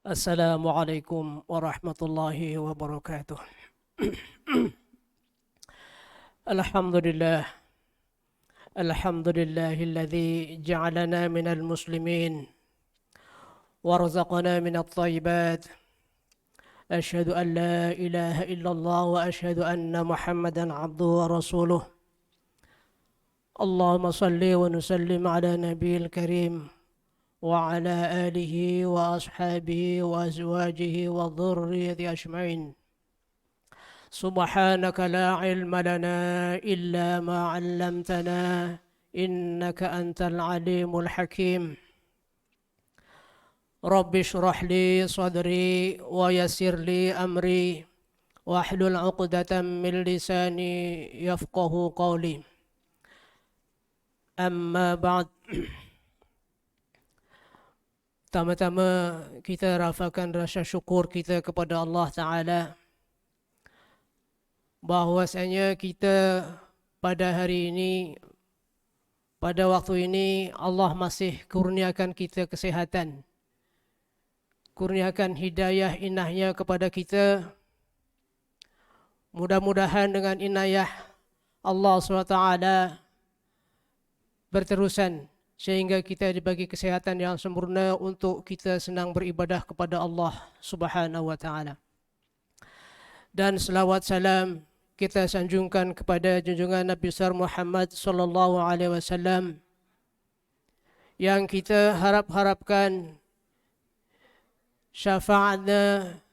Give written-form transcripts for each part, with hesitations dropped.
Assalamualaikum warahmatullahi wabarakatuh. Alhamdulillah. Alhamdulillahilladzi ja'alana minal muslimin warzaqana minat thayyibat. Ashhadu an la ilaha illallah wa ashhadu anna Muhammadan abduhu wa rasuluh. Allahumma salli wa nusallim ala nabiyil karim وعلى آله وأصحابه وأزواجه وذريته أجمعين. سبحانك لا علم لنا إلا ما علمتنا إنك أنت العليم الحكيم. رب اشرح لي صدري ويسر لي أمري واحلل عقدة من لساني يفقه قولي. أما بعد. Pertama-tama kita rafakan rasa syukur kita kepada Allah Ta'ala bahwasanya kita pada hari ini, pada waktu ini Allah masih kurniakan kita kesehatan, kurniakan hidayah inahnya kepada kita. Mudah-mudahan dengan inayah Allah SWT berterusan sehingga kita dibagi kesehatan yang sempurna untuk kita senang beribadah kepada Allah Subhanahu wa taala. Dan selawat salam kita sanjungkan kepada junjungan Nabi besar Muhammad sallallahu alaihi wasallam yang kita harapkan syafaatnya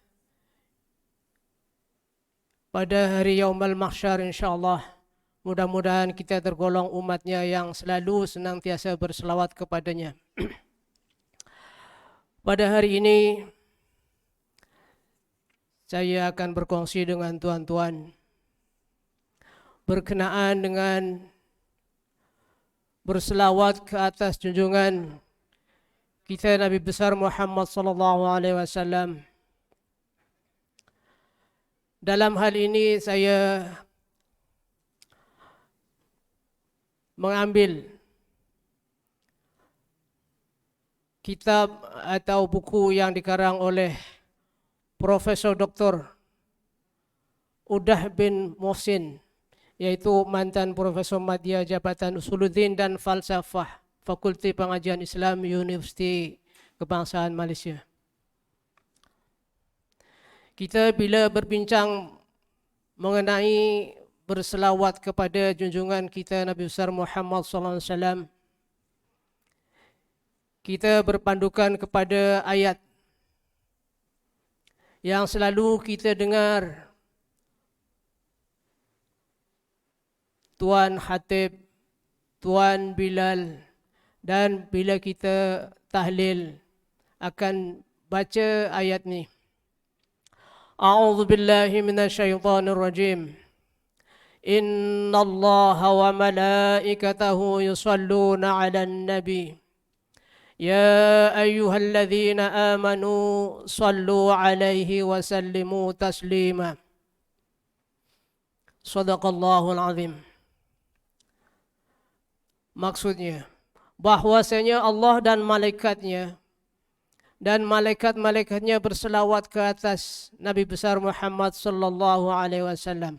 pada hari yaumul mahsyar insyaallah. Mudah-mudahan kita tergolong umatnya yang selalu senantiasa berselawat kepadanya. Pada hari ini, saya akan berkongsi dengan tuan-tuan berkenaan dengan berselawat ke atas junjungan kita Nabi besar Muhammad sallallahu alaihi wasallam. Dalam hal ini saya mengambil kitab atau buku yang dikarang oleh Profesor Dr. Udah bin Mohsin, yaitu mantan Profesor Madya Jabatan Usuluddin dan Falsafah Fakulti Pengajian Islam Universiti Kebangsaan Malaysia. Kita bila berbincang mengenai berselawat kepada junjungan kita Nabi besar Muhammad sallallahu alaihi wasallam, kita berpandukan kepada ayat yang selalu kita dengar Tuan Khatib, Tuan Bilal, dan bila kita tahlil akan baca ayat ni. A'udzu billahi minasyaitonir rajim. Inna Allah wa malaikatahu yusalluna 'alan nabi. Ya ayyuhalladzina amanu sallu 'alaihi wa sallimu taslima. Shadaqallahul azim. Maksudnya bahwasanya Allah dan malaikat-malaikatnya berselawat ke atas Nabi besar Muhammad sallallahu alaihi wasallam.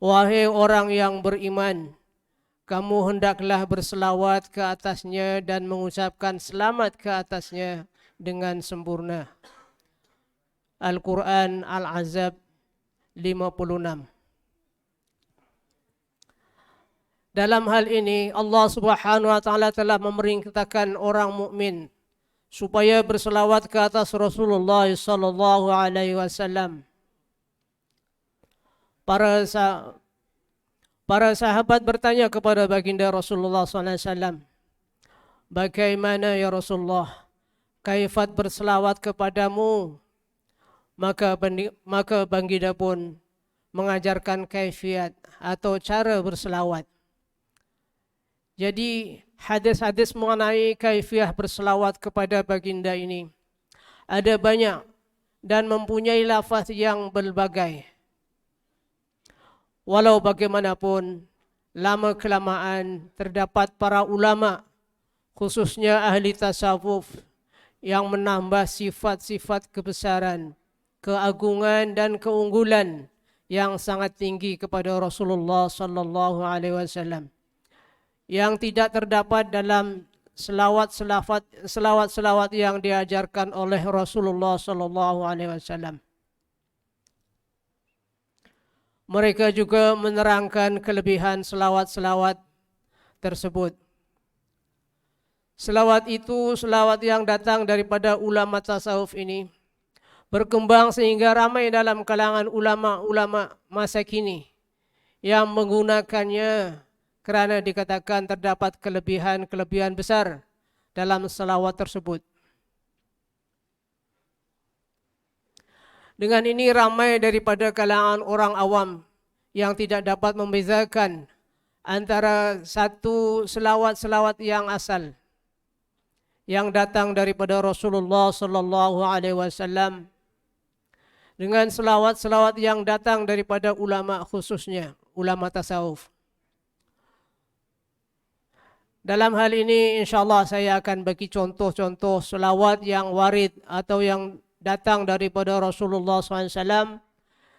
Wahai orang yang beriman, kamu hendaklah berselawat ke atasnya dan mengucapkan selamat ke atasnya dengan sempurna. Al-Quran Al-Ahzab 56. Dalam hal ini Allah Subhanahu wa taala telah memerintahkan orang mukmin supaya berselawat ke atas Rasulullah sallallahu alaihi wasallam. Para sahabat bertanya kepada baginda Rasulullah SAW, bagaimana ya Rasulullah, kaifat berselawat kepadamu? Maka baginda pun mengajarkan kaifiat atau cara berselawat. Jadi hadis-hadis mengenai kaifiah berselawat kepada baginda ini ada banyak dan mempunyai lafaz yang berbagai. Walau bagaimanapun, lama-kelamaan terdapat para ulama, khususnya ahli tasawuf, yang menambah sifat-sifat kebesaran, keagungan dan keunggulan yang sangat tinggi kepada Rasulullah sallallahu alaihi wasallam yang tidak terdapat dalam selawat-selawat yang diajarkan oleh Rasulullah sallallahu alaihi wasallam. Mereka juga menerangkan kelebihan selawat-selawat tersebut. Selawat itu, selawat yang datang daripada ulama tasawuf ini berkembang sehingga ramai dalam kalangan ulama-ulama masa kini yang menggunakannya kerana dikatakan terdapat kelebihan-kelebihan besar dalam selawat tersebut. Dengan ini ramai daripada kalangan orang awam yang tidak dapat membezakan antara satu selawat-selawat yang asal yang datang daripada Rasulullah sallallahu alaihi wasallam dengan selawat-selawat yang datang daripada ulama, khususnya ulama tasawuf. Dalam hal ini insyaAllah saya akan bagi contoh-contoh selawat yang warid atau yang datang daripada Rasulullah SAW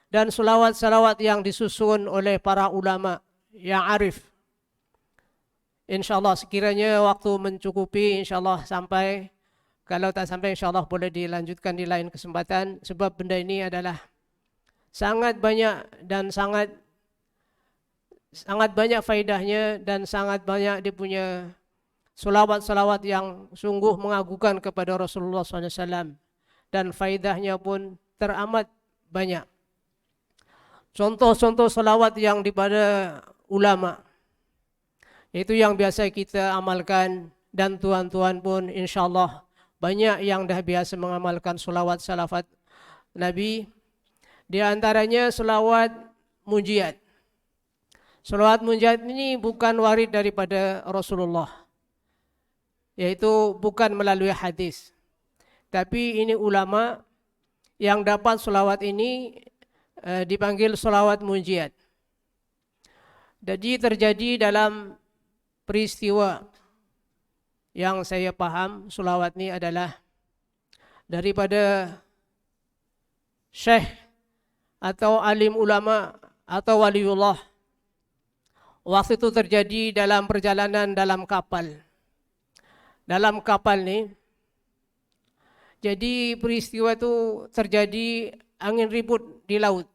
dan selawat-selawat yang disusun oleh para ulama yang arif. InsyaAllah sekiranya waktu mencukupi, insyaAllah sampai. Kalau tak sampai, insyaAllah boleh dilanjutkan di lain kesempatan. Sebab benda ini adalah sangat banyak dan sangat banyak faedahnya dan sangat banyak dia punya selawat-selawat yang sungguh mengagungkan kepada Rasulullah SAW. Dan faedahnya pun teramat banyak. Contoh-contoh selawat yang daripada ulama, itu yang biasa kita amalkan, dan tuan-tuan pun insyaAllah banyak yang dah biasa mengamalkan selawat salafat Nabi. Di antaranya selawat munjiat. Selawat munjiat ini bukan warid daripada Rasulullah, yaitu bukan melalui hadis. Tapi ini ulama yang dapat selawat ini dipanggil selawat munjiat. Jadi terjadi dalam peristiwa yang saya faham, selawat ini adalah daripada syekh atau alim ulama atau waliullah. Waktu itu terjadi dalam perjalanan dalam kapal. Dalam kapal ni, jadi peristiwa itu terjadi angin ribut di laut.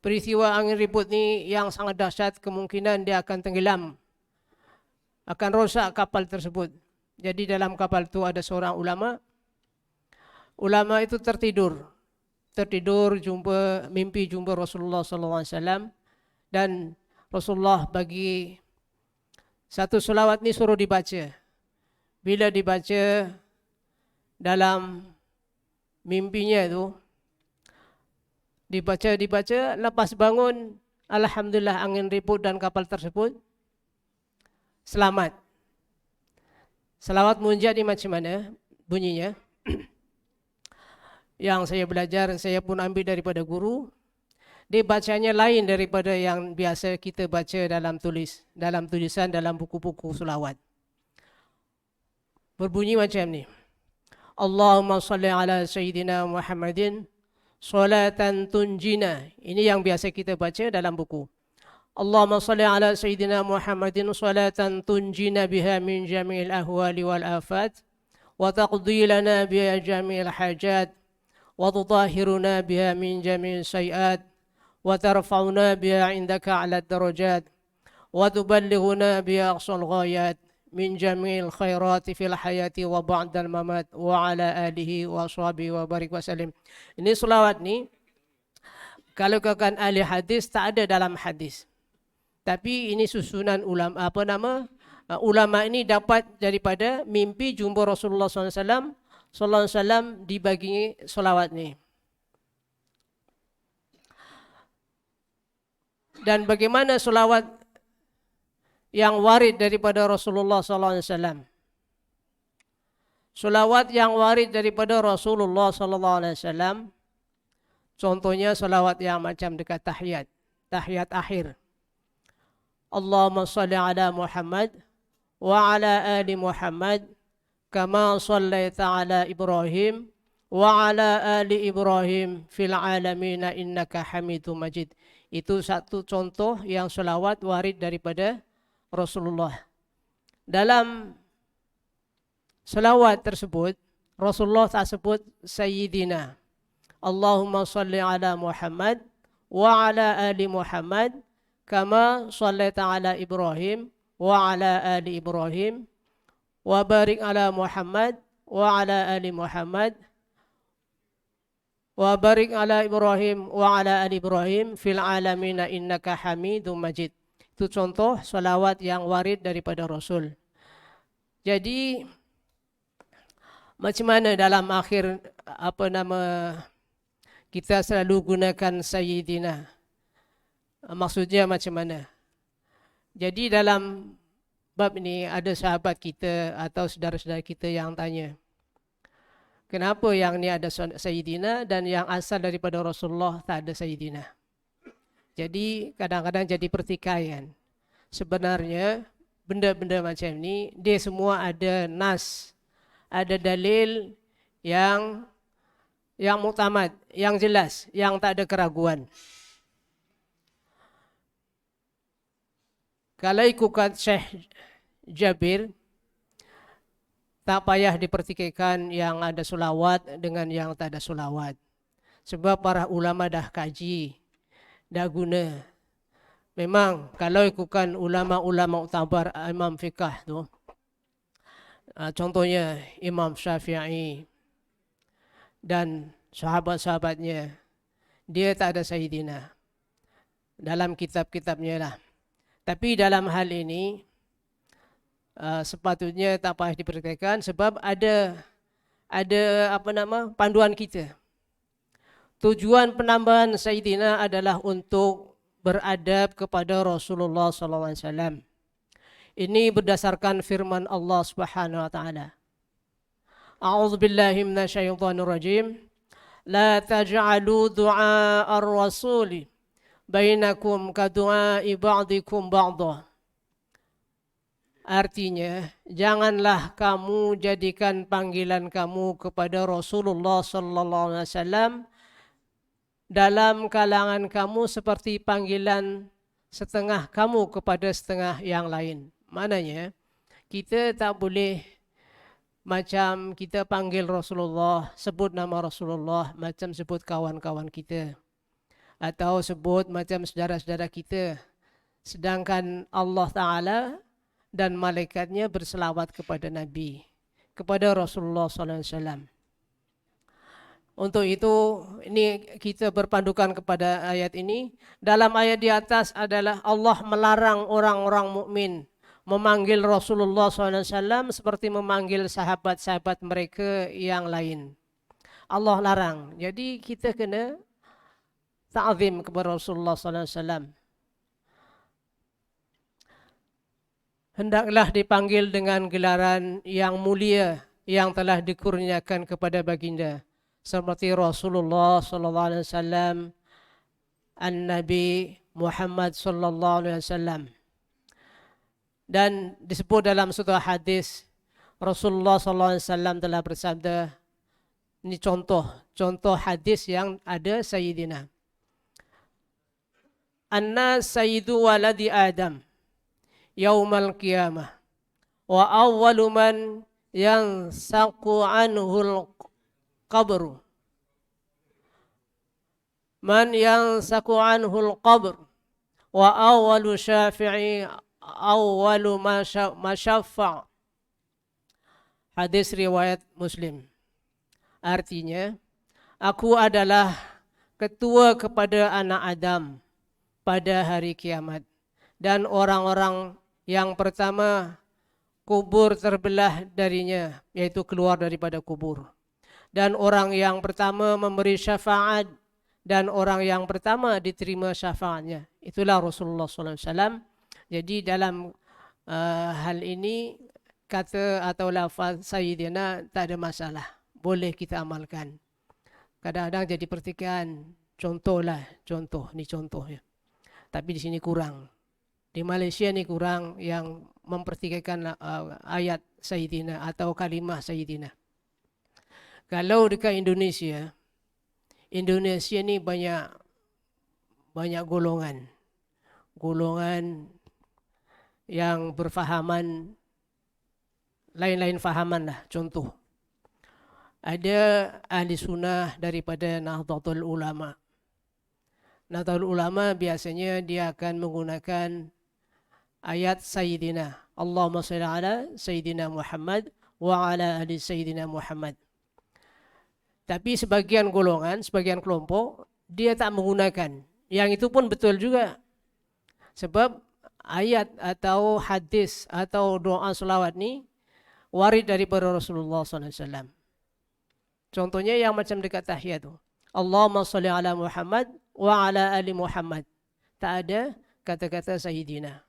Peristiwa angin ribut ni yang sangat dahsyat, kemungkinan dia akan tenggelam, akan rosak kapal tersebut. Jadi dalam kapal itu ada seorang ulama. Ulama itu tertidur mimpi jumpa Rasulullah SAW, dan Rasulullah bagi satu selawat ni suruh dibaca. Bila dibaca dalam mimpinya itu, dibaca, lepas bangun, alhamdulillah angin ribut dan kapal tersebut selamat. Selawat munjiat ni macam mana bunyinya? Yang saya belajar, saya pun ambil daripada guru. Dia bacanya lain daripada yang biasa kita baca dalam tulisan, dalam buku-buku selawat. Berbunyi macam ni. Allahumma salli ala Sayyidina Muhammadin salatan tunjina. Ini yang biasa kita baca dalam buku. Allahumma salli ala Sayyidina Muhammadin salatan tunjina biha min jami'il ahwali wal afat wa taqdi lana biha jami'il hajat wa tutahhiruna biha min jami'il sayiat wa tarfa'una biha indaka ala darajat wa tuballighuna biha aqsal ghayat min jami'il khairati fil hayati wa ba'dal mamat wa ala alihi wa sahbihi wa barik wa salim. Ini selawat ni kalau katakan ahli hadis tak ada dalam hadis. Tapi ini susunan ulama, ulama ini dapat daripada mimpi jumpa Rasulullah SAW. Sallallahu alaihi wasallam dibagi selawat ni. Dan bagaimana selawat yang warid daripada Rasulullah sallallahu alaihi wasallam? Selawat yang warid daripada Rasulullah sallallahu alaihi wasallam, contohnya selawat yang macam dekat tahiyat akhir. Allahumma salli ala Muhammad wa ala ali Muhammad kama shallaita ala Ibrahim wa ala ali Ibrahim fil alamin innaka Hamidum Majid. Itu satu contoh yang selawat warid daripada Rasulullah. Dalam selawat tersebut Rasulullah tak sebut Sayyidina. Allahumma salli ala Muhammad wa ala ali Muhammad kama shallaita ala Ibrahim wa ala ali Ibrahim wa barik ala Muhammad wa ala ali Muhammad wa barik ala Ibrahim wa ala ali Ibrahim fil alamin innaka Hamidum Majid. Itu contoh salawat yang warid daripada Rasul. Jadi macam mana dalam akhir kita selalu gunakan Sayyidina? Maksudnya macam mana? Jadi dalam bab ini ada sahabat kita atau saudara-saudara kita yang tanya, kenapa yang ni ada Sayyidina dan yang asal daripada Rasulullah tak ada Sayyidina? Jadi kadang-kadang jadi pertikaian. Sebenarnya benda-benda macam ni dia semua ada nas, ada dalil yang muktamad, yang jelas, yang tak ada keraguan. Kalau ikut Syekh Jabir, tak payah dipertikaikan yang ada sulawat dengan yang tak ada sulawat. Sebab para ulama dah kaji, dah guna. Memang kalau ikutkan ulama-ulama utabar imam fiqh tu, contohnya Imam Syafi'i dan sahabat-sahabatnya, dia tak ada Sayyidina dalam kitab-kitabnya lah. Tapi dalam hal ini sepatutnya tak payah dipertikaikan sebab ada panduan kita. Tujuan penambahan Sayyidina adalah untuk beradab kepada Rasulullah SAW. Ini berdasarkan firman Allah Subhanahu wa taala. A'udzu billahi minasyaitonir rajim. La taj'alu du'a ar-rasuli bainakum ka du'ai ba'dikum ba'dha. Artinya, janganlah kamu jadikan panggilan kamu kepada Rasulullah sallallahu alaihi wasallam dalam kalangan kamu seperti panggilan setengah kamu kepada setengah yang lain. Maknanya, kita tak boleh macam kita panggil Rasulullah, sebut nama Rasulullah, macam sebut kawan-kawan kita. Atau sebut macam saudara-saudara kita. Sedangkan Allah Ta'ala dan malaikatnya berselawat kepada Nabi, kepada Rasulullah SAW. Untuk itu, ini kita berpandukan kepada ayat ini. Dalam ayat di atas adalah Allah melarang orang-orang mukmin memanggil Rasulullah SAW seperti memanggil sahabat-sahabat mereka yang lain. Allah larang. Jadi kita kena ta'zim kepada Rasulullah SAW. Hendaklah dipanggil dengan gelaran yang mulia yang telah dikurniakan kepada baginda, seperti Rasulullah SAW, An-Nabi Muhammad SAW. Dan disebut dalam suatu hadis, Rasulullah SAW telah bersabda, ini contoh hadis yang ada Sayyidina. Anna sayyidu waladi Adam yaumal qiyamah wa awwalu man yansaqu anhul qabru man yansaqu anhul qabr wa awwalu syafi'i awwalu masyaffa'. Hadis riwayat Muslim. Artinya, aku adalah ketua kepada anak Adam pada hari kiamat, dan orang-orang yang pertama kubur terbelah darinya, yaitu keluar daripada kubur, dan orang yang pertama memberi syafaat, dan orang yang pertama diterima syafaatnya, itulah Rasulullah SAW. Jadi dalam hal ini kata atau lafaz Sayyidina tak ada masalah, boleh kita amalkan. Kadang-kadang jadi pertikaian, contoh ni contohnya. Tapi di sini kurang. Di Malaysia ni kurang yang mempertikaikan ayat Sayyidina atau kalimah Sayyidina. Kalau dekat Indonesia ni banyak golongan yang berfahaman lain-lain fahaman lah. Contoh, ada ahli sunnah daripada Nahdlatul Ulama. Nahdlatul Ulama biasanya dia akan menggunakan ayat Sayyidina. Allahumma salli ala Sayyidina Muhammad wa ala ali Sayyidina Muhammad. Tapi sebagian golongan, sebagian kelompok, dia tak menggunakan. Yang itu pun betul juga. Sebab ayat atau hadis atau doa selawat ni warid daripada Rasulullah SAW. Contohnya yang macam dekat tahiyat tu. Allahumma salli ala Muhammad wa ala ali Muhammad. Tak ada kata-kata Sayyidina.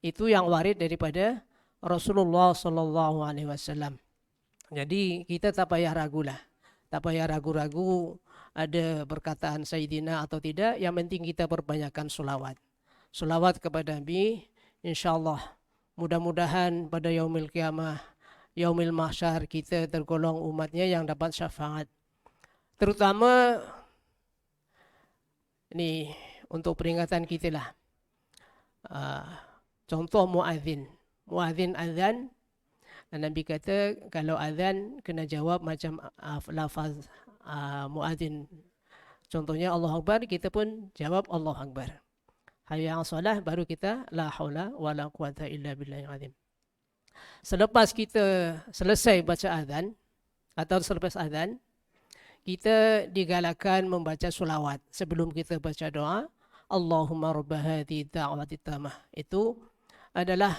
Itu yang warid daripada Rasulullah SAW. Jadi kita tak payah ragulah. Tak payah ragu-ragu ada perkataan Sayyidina atau tidak. Yang penting kita perbanyakkan selawat. Selawat kepada Nabi. InsyaAllah mudah-mudahan pada yaumil qiyamah, yaumil mahsyar, kita tergolong umatnya yang dapat syafaat. Terutama ini untuk peringatan kita lah. Contoh muadzin. Muadzin azan. Nabi kata kalau azan kena jawab macam lafaz muadzin. Contohnya Allah Akbar, kita pun jawab Allah Akbar. Hayya 'alas salah, baru kita la haula wala quwata illa billahil azim. Selepas kita selesai baca azan atau selepas azan, kita digalakkan membaca selawat sebelum kita baca doa. Allahumma rabba hadhihi da'wati tamah. Itu adalah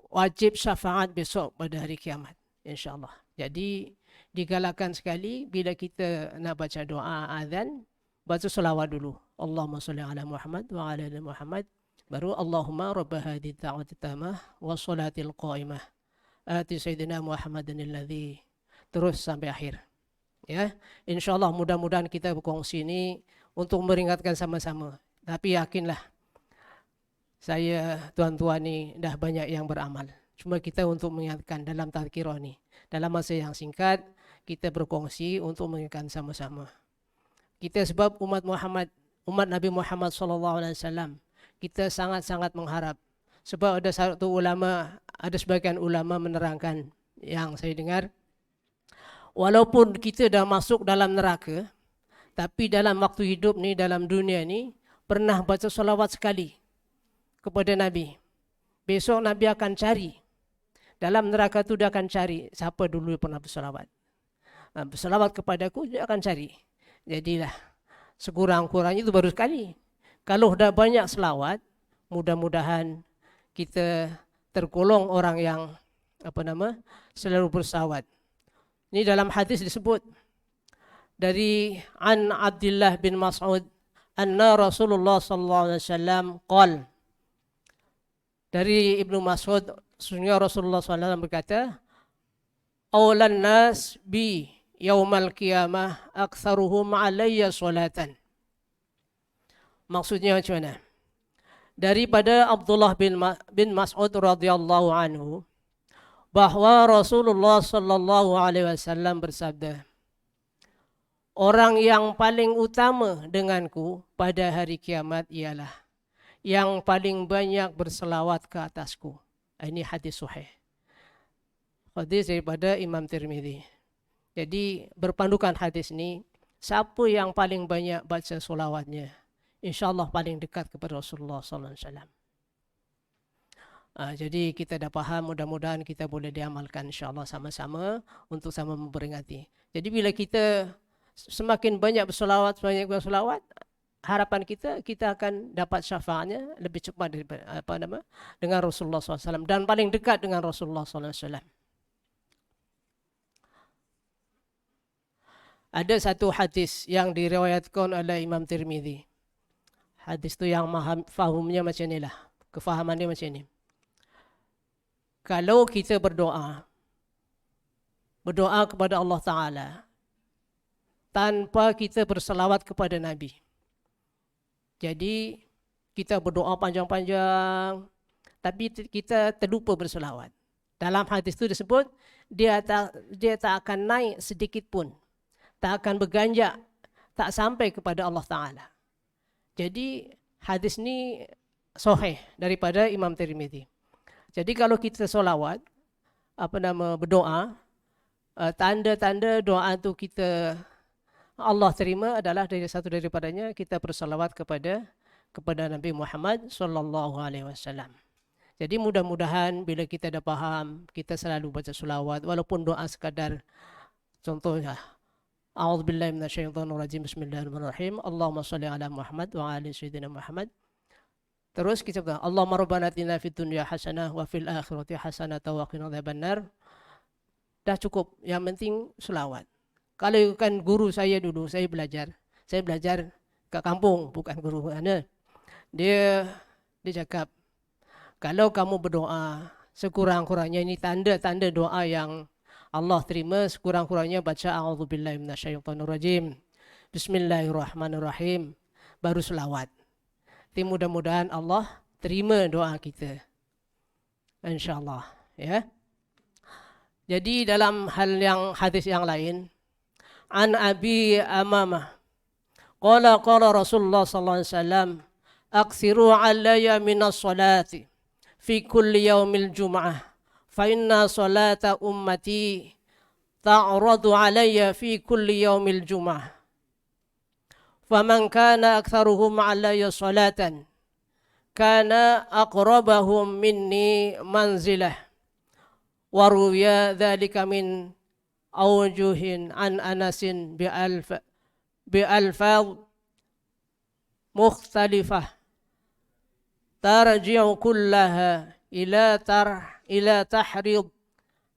wajib syafaat besok pada hari kiamat, insyaAllah. Jadi digalakkan sekali bila kita nak baca doa azan, baca selawat dulu. Allahumma salli ala Muhammad wa ala ali Muhammad. Baru Allahumma rabba hadhihi da'wati tamah wa salatil qa'imah. Ati sayyidina Muhammadin alladhi. Terus sampai akhir. Ya, insyaAllah mudah-mudahan kita berkongsi ini untuk meringatkan sama-sama. Tapi yakinlah, saya tuan-tuan ni dah banyak yang beramal. Cuma kita untuk mengingatkan dalam tazkirah ni. Dalam masa yang singkat, kita berkongsi untuk mengingatkan sama-sama. Kita sebab umat Nabi Muhammad SAW, kita sangat-sangat mengharap. Sebab ada satu ulama, ada sebagian ulama menerangkan yang saya dengar, walaupun kita dah masuk dalam neraka, tapi dalam waktu hidup ni, dalam dunia ni, pernah baca salawat sekali kepada Nabi. Besok Nabi akan cari. Dalam neraka tu dia akan cari siapa dulu yang pernah bersalawat. Bersalawat kepadaku, dia akan cari. Jadilah sekurang-kurangnya itu baru sekali. Kalau dah banyak selawat, mudah-mudahan kita tergolong orang yang selalu bersalawat. Ini dalam hadis disebut dari an Abdullah bin Mas'ud anna Rasulullah sallallahu alaihi wasallam qala. Dari Ibnu Mas'ud, sesungguhnya Rasulullah SAW berkata, awlan nas bi yaumal qiyamah aktsaruhum alayya salatan. Maksudnya macam mana? Daripada Abdullah bin Mas'ud radhiyallahu anhu, bahwa Rasulullah sallallahu alaihi wasallam bersabda, orang yang paling utama denganku pada hari kiamat ialah yang paling banyak berselawat ke atasku. Ini hadis sahih. Hadis daripada Imam Tirmidzi. Jadi berpandukan hadis ini, siapa yang paling banyak baca selawatnya, InsyaAllah paling dekat kepada Rasulullah SAW. Jadi kita dah faham, mudah-mudahan kita boleh diamalkan insyaAllah sama-sama untuk sama memperingati. Jadi bila kita semakin banyak berselawat, harapan kita akan dapat syafaatnya lebih cepat daripada dengan Rasulullah SAW dan paling dekat dengan Rasulullah SAW. Ada satu hadis yang diriwayatkan oleh Imam Tirmidzi. Hadis tu yang fahumnya macam inilah, kefahaman dia macam ini. Kalau kita berdoa kepada Allah Ta'ala tanpa kita berselawat kepada Nabi, jadi kita berdoa panjang-panjang tapi kita terlupa berselawat. Dalam hadis itu disebut dia tak akan naik sedikit pun, tak akan beganjak, tak sampai kepada Allah Ta'ala. Jadi hadis ini sahih daripada Imam Tirmidzi. Jadi kalau kita solawat, berdoa, tanda-tanda doa itu kita Allah terima adalah satu daripadanya kita bersolawat kepada Nabi Muhammad sallallahu alaihi wasallam. Jadi mudah-mudahan bila kita dah faham, kita selalu baca solawat walaupun doa sekadar, contohnya A'udzubillahi minasyaitonirrajim, bismillahirrahmanirrahim, Allahumma shalli ala Muhammad wa ali sayyidina Muhammad. Terus kita bilang Allahumma rabbana atina fid dunya hasanah wa fil akhirati hasanah wa qina adzabannar. Dah cukup, yang penting selawat. Kalau kan guru saya dulu, saya belajar ke kampung, bukan guru mana. Dia cakap, kalau kamu berdoa, sekurang-kurangnya ini tanda-tanda doa yang Allah terima, sekurang-kurangnya baca A'udzubillahi minasyaitonirrajim, Bismillahirrahmanirrahim, baru selawat. Jadi mudah-mudahan Allah terima doa kita, InsyaAllah. Ya. Jadi dalam hadis yang lain, An Abi Amamah, Qala Rasulullah sallallahu alaihi wasallam, Aksiru alayya minas salati fi kulli yaumil jum'ah, fa inna salata ummati ta'radu alayya fi kulli yaumil jum'ah. Faman kana aktharuhum alayya salatan kana aqrabahum minni manzilah. Wa ruwiya dhalika min awjuhin an Anasin bi'alfaz mukhtalifah tarji'u kullaha ila tahrid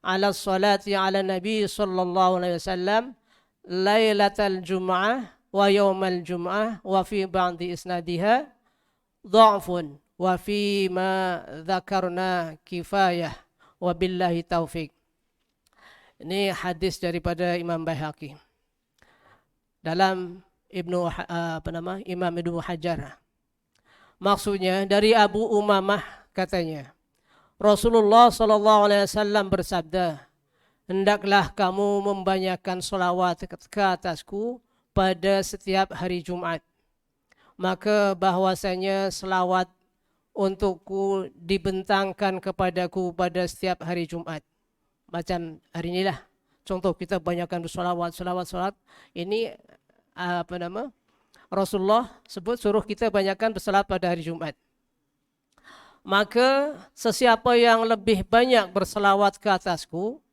ala salati ala nabi sallallahu alaihi wasallam lailatal jum'ah wa yawmal jum'ah wa fi ba'di isnadiha dha'fun wa fi ma dzakarna kifayah wa billahi taufik. Ini hadis daripada Imam Baihaqi. Dalam Imam Ibnu Hajar. Maksudnya dari Abu Umamah katanya, Rasulullah sallallahu alaihi wasallam bersabda, hendaklah kamu membanyakkan selawat ke atasku pada setiap hari Jumat. Maka bahwasanya selawat untukku dibentangkan kepadaku pada setiap hari Jumat. Macam hari inilah. Contoh kita banyakkan bersolawat. Ini Rasulullah sebut suruh kita banyakkan bersolat pada hari Jumat. Maka sesiapa yang lebih banyak berselawat ke atasku,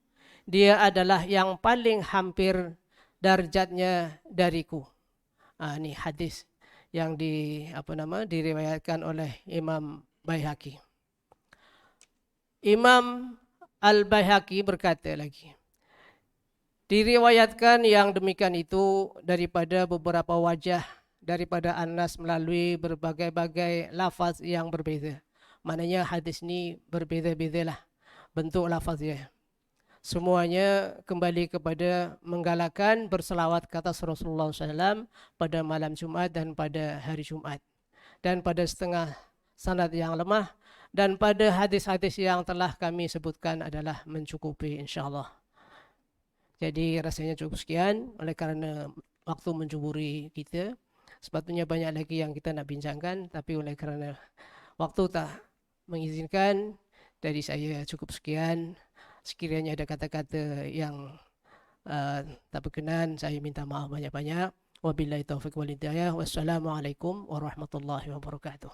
dia adalah yang paling hampir darjatnya dariku. Ini hadis yang diriwayatkan oleh Imam Baihaqi. Imam Al-Baihaqi berkata lagi, diriwayatkan yang demikian itu daripada beberapa wajah daripada Anas melalui berbagai-bagai lafaz yang berbeza. Maknanya hadis ini berbeza-bezalah bentuk lafaznya. Semuanya kembali kepada menggalakkan berselawat ke atas Rasulullah SAW pada malam Jumat dan pada hari Jumat. Dan pada setengah sanad yang lemah dan pada hadis-hadis yang telah kami sebutkan adalah mencukupi insyaAllah. Jadi rasanya cukup sekian oleh karena waktu mencuburi kita. Sepatutnya banyak lagi yang kita nak bincangkan, tapi oleh kerana waktu tak mengizinkan, dari saya cukup sekian. Sekiranya ada kata-kata yang tak berkenan, saya minta maaf banyak-banyak. Wabillahi taufiq wal hidayah. Wassalamualaikum warahmatullahi wabarakatuh.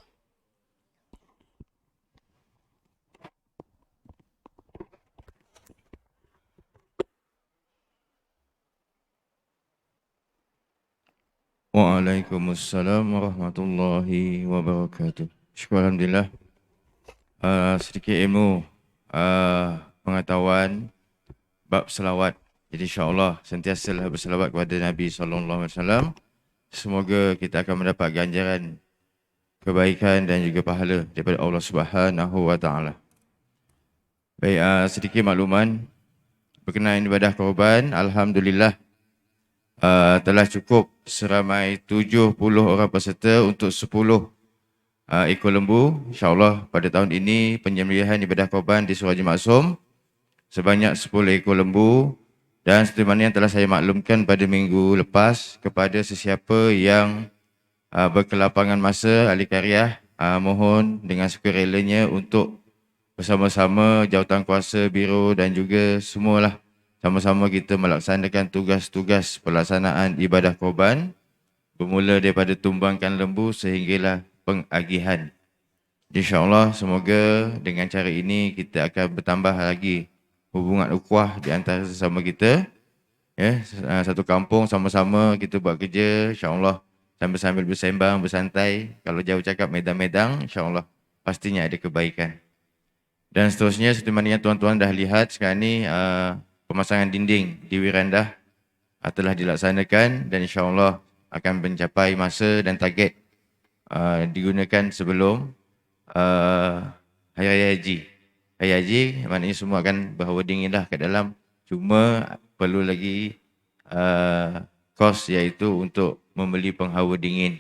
Waalaikumsalam warahmatullahi wabarakatuh. Syukur Alhamdulillah. Sedikit ilmu pengetahuan bab selawat. Jadi insyaAllah sentiasalah berselawat kepada Nabi SAW. Semoga kita akan mendapat ganjaran kebaikan dan juga pahala daripada Allah Subhanahu wa Ta'ala. Baik, sedikit makluman berkenaan ibadah korban. Alhamdulillah telah cukup seramai 70 orang peserta untuk 10 ekor lembu. InsyaAllah pada tahun ini penyembelihan ibadah korban di Suruh Haji Maksum sebanyak 10 ekor lembu, dan seperti mana yang telah saya maklumkan pada minggu lepas kepada sesiapa yang berkelapangan masa ahli karyah, mohon dengan sukarelanya untuk bersama-sama jawatankuasa biro dan juga semualah sama-sama kita melaksanakan tugas-tugas pelaksanaan ibadah korban bermula daripada tumbangkan lembu sehinggalah pengagihan. InsyaAllah semoga dengan cara ini kita akan bertambah lagi hubungan ukhuwah di antara sesama kita. Ya, satu kampung sama-sama kita buat kerja, insya-Allah sambil-sambil bersembang, bersantai. Kalau jauh cakap medang-medang, insya-Allah pastinya ada kebaikan. Dan seterusnya seperti mana yang tuan-tuan dah lihat sekarang ni, pemasangan dinding di Wirandah telah dilaksanakan dan insya-Allah akan mencapai masa dan target digunakan sebelum Hari Raya Haji. Hari Haji maknanya semua akan berhawa dingin dah kat dalam. Cuma perlu lagi kos iaitu untuk membeli penghawa dingin.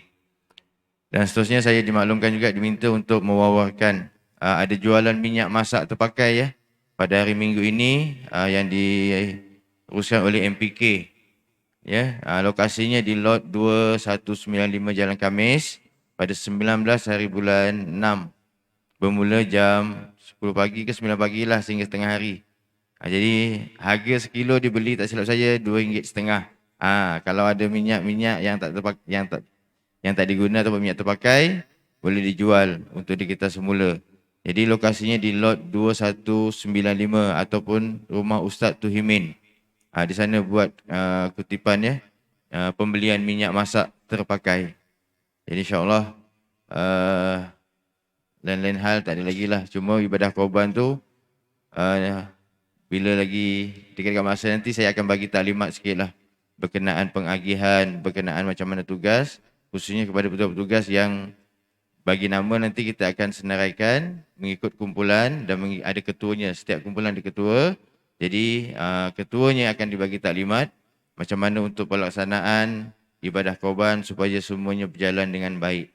Dan seterusnya saya dimaklumkan juga diminta untuk mewawarkan ada jualan minyak masak terpakai ya pada hari Minggu ini yang diuruskan oleh MPK. Ya, lokasinya di lot 2195 Jalan Khamis pada 19 hari bulan 6 bermula jam 10 pagi ke 9 pagi lah sehingga setengah hari. Jadi harga sekilo dibeli tak silap saya RM2.5. Kalau ada minyak-minyak yang tak diguna atau minyak terpakai boleh dijual untuk di kita semula. Jadi lokasinya di lot 2195 ataupun rumah Ustaz Tuhimin. Di sana buat kutipan ya, pembelian minyak masak terpakai. Jadi insya-Allah lain-lain hal tak ada lagi lah. Cuma ibadah korban tu bila lagi dekat masa nanti saya akan bagi taklimat sikit lah berkenaan pengagihan, berkenaan macam mana tugas, khususnya kepada petugas-petugas yang bagi nama nanti kita akan senaraikan mengikut kumpulan dan ada ketuanya. Setiap kumpulan ada ketua. Jadi ketuanya akan dibagi taklimat macam mana untuk pelaksanaan ibadah korban supaya semuanya berjalan dengan baik.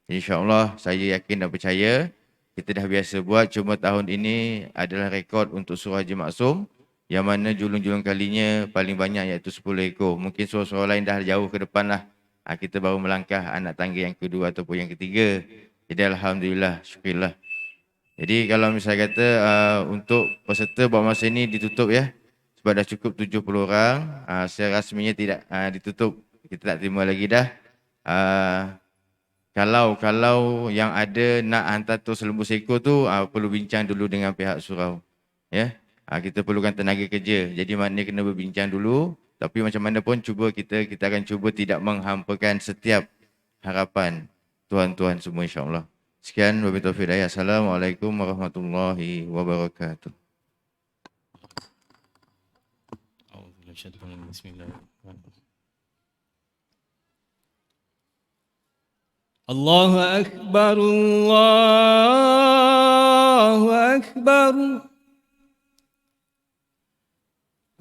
InsyaAllah saya yakin dan percaya kita dah biasa buat, cuma tahun ini adalah rekod untuk surah Haji Maksum yang mana julung-julung kalinya paling banyak iaitu 10 ekor. Mungkin surah-surah lain dah jauh ke depan lah. Kita baru melangkah anak tangga yang kedua ataupun yang ketiga. Jadi Alhamdulillah, syukurlah. Jadi kalau misalnya kata untuk peserta buat masa ini ditutup ya. Sebab dah cukup 70 orang. Secara rasminya tidak ditutup. Kita tak terima lagi dah. Kalau yang ada nak hantar terus lembu sekor tu perlu bincang dulu dengan pihak surau. Ya. Kita perlukan tenaga kerja. Jadi maknanya kena berbincang dulu. Tapi macam mana pun kita akan cuba tidak menghampakan setiap harapan tuan-tuan semua insya-Allah. Sekian wabillahi taufiq hidayah. Assalamualaikum warahmatullahi wabarakatuh. Bismillahirrahmanirrahim. Allahu Akbar, Allahu Akbar.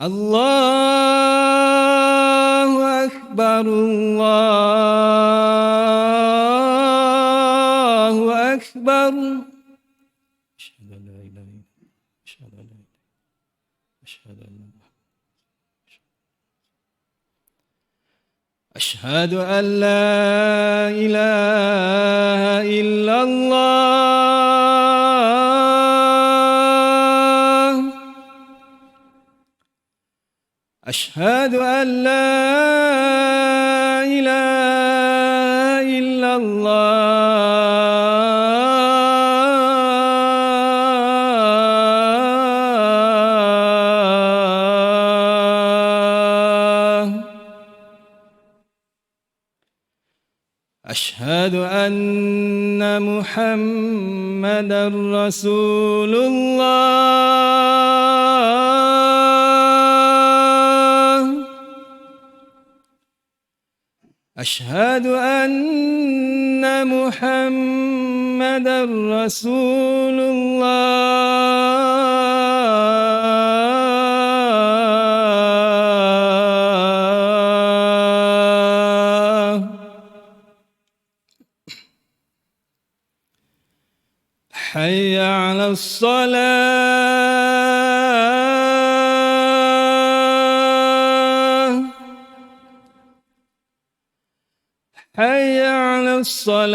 Allahu Akbar, Allahu Akbar. Asyhadu an la ilaha illallah. Asyhadu an la أشهد أن لا إله إلا الله. أشهد أن لا إله إلا الله. أشهد أن محمدا رسول الله. أشهد أن محمدا رسول الله. حي على الصلاة. الصلاة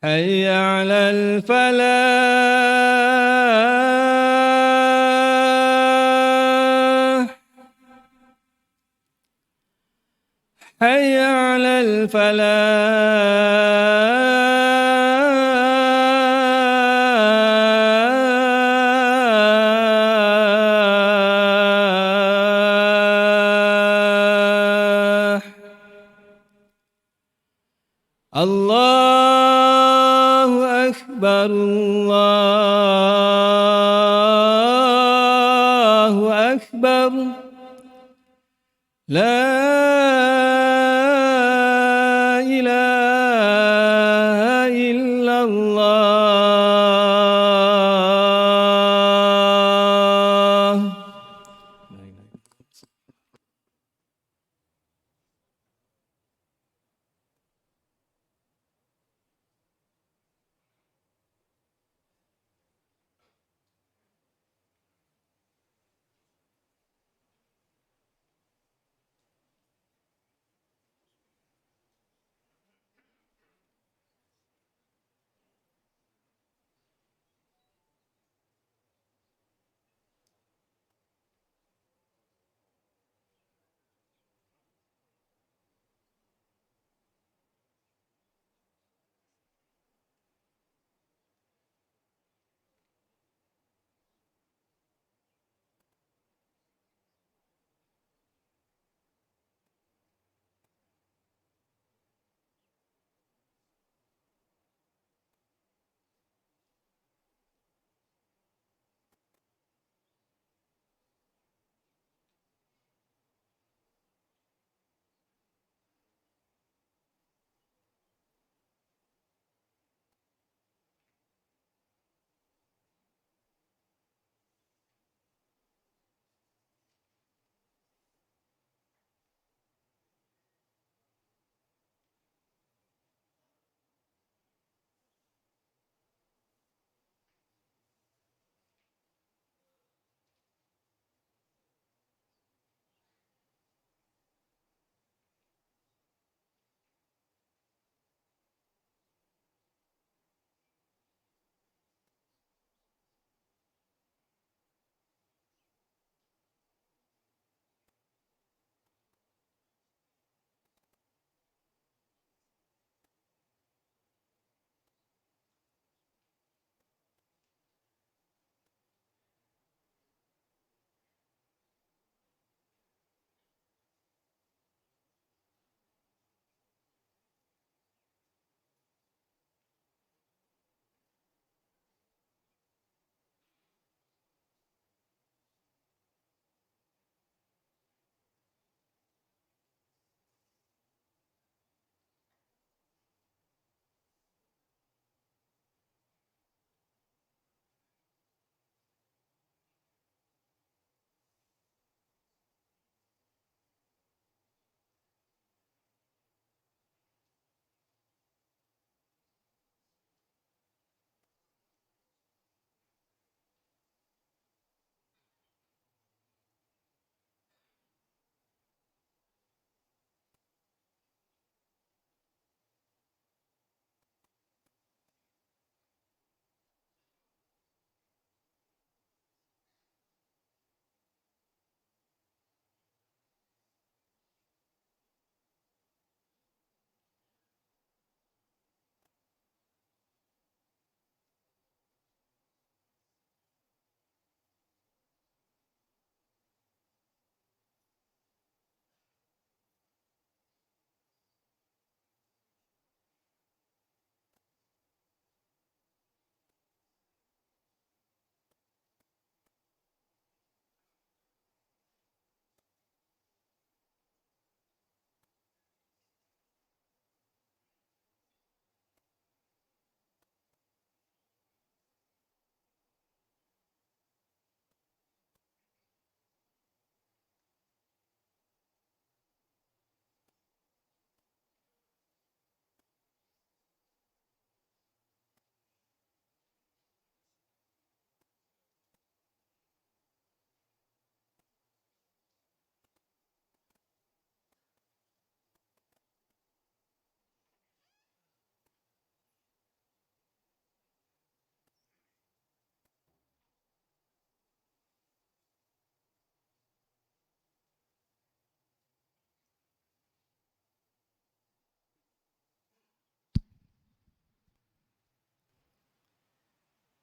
حي على الفلاح حي على الفلاح الله أكبر الله أكبر لا إله إلا الله.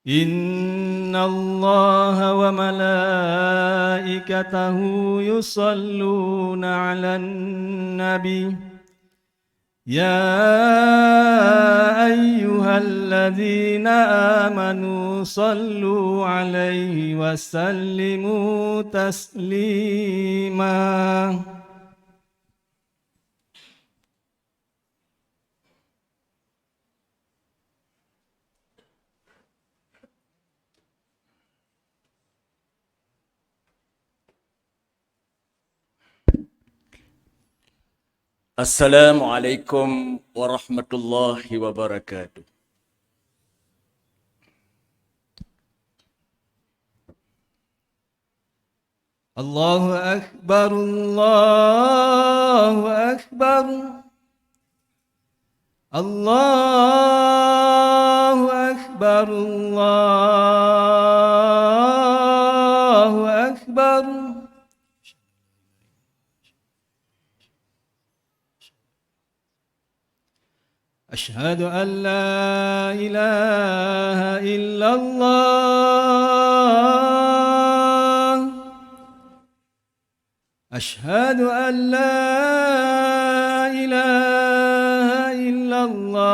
إن الله وملائكته يصلون على النبي يا أيها الذين آمنوا صلوا عليه وسلموا تسليما. Assalamualaikum warahmatullahi wabarakatuh. الله أكبر الله أكبر الله أكبر الله أكبر. أشهد أن لا إله إلا الله أشهد أن لا إله إلا الله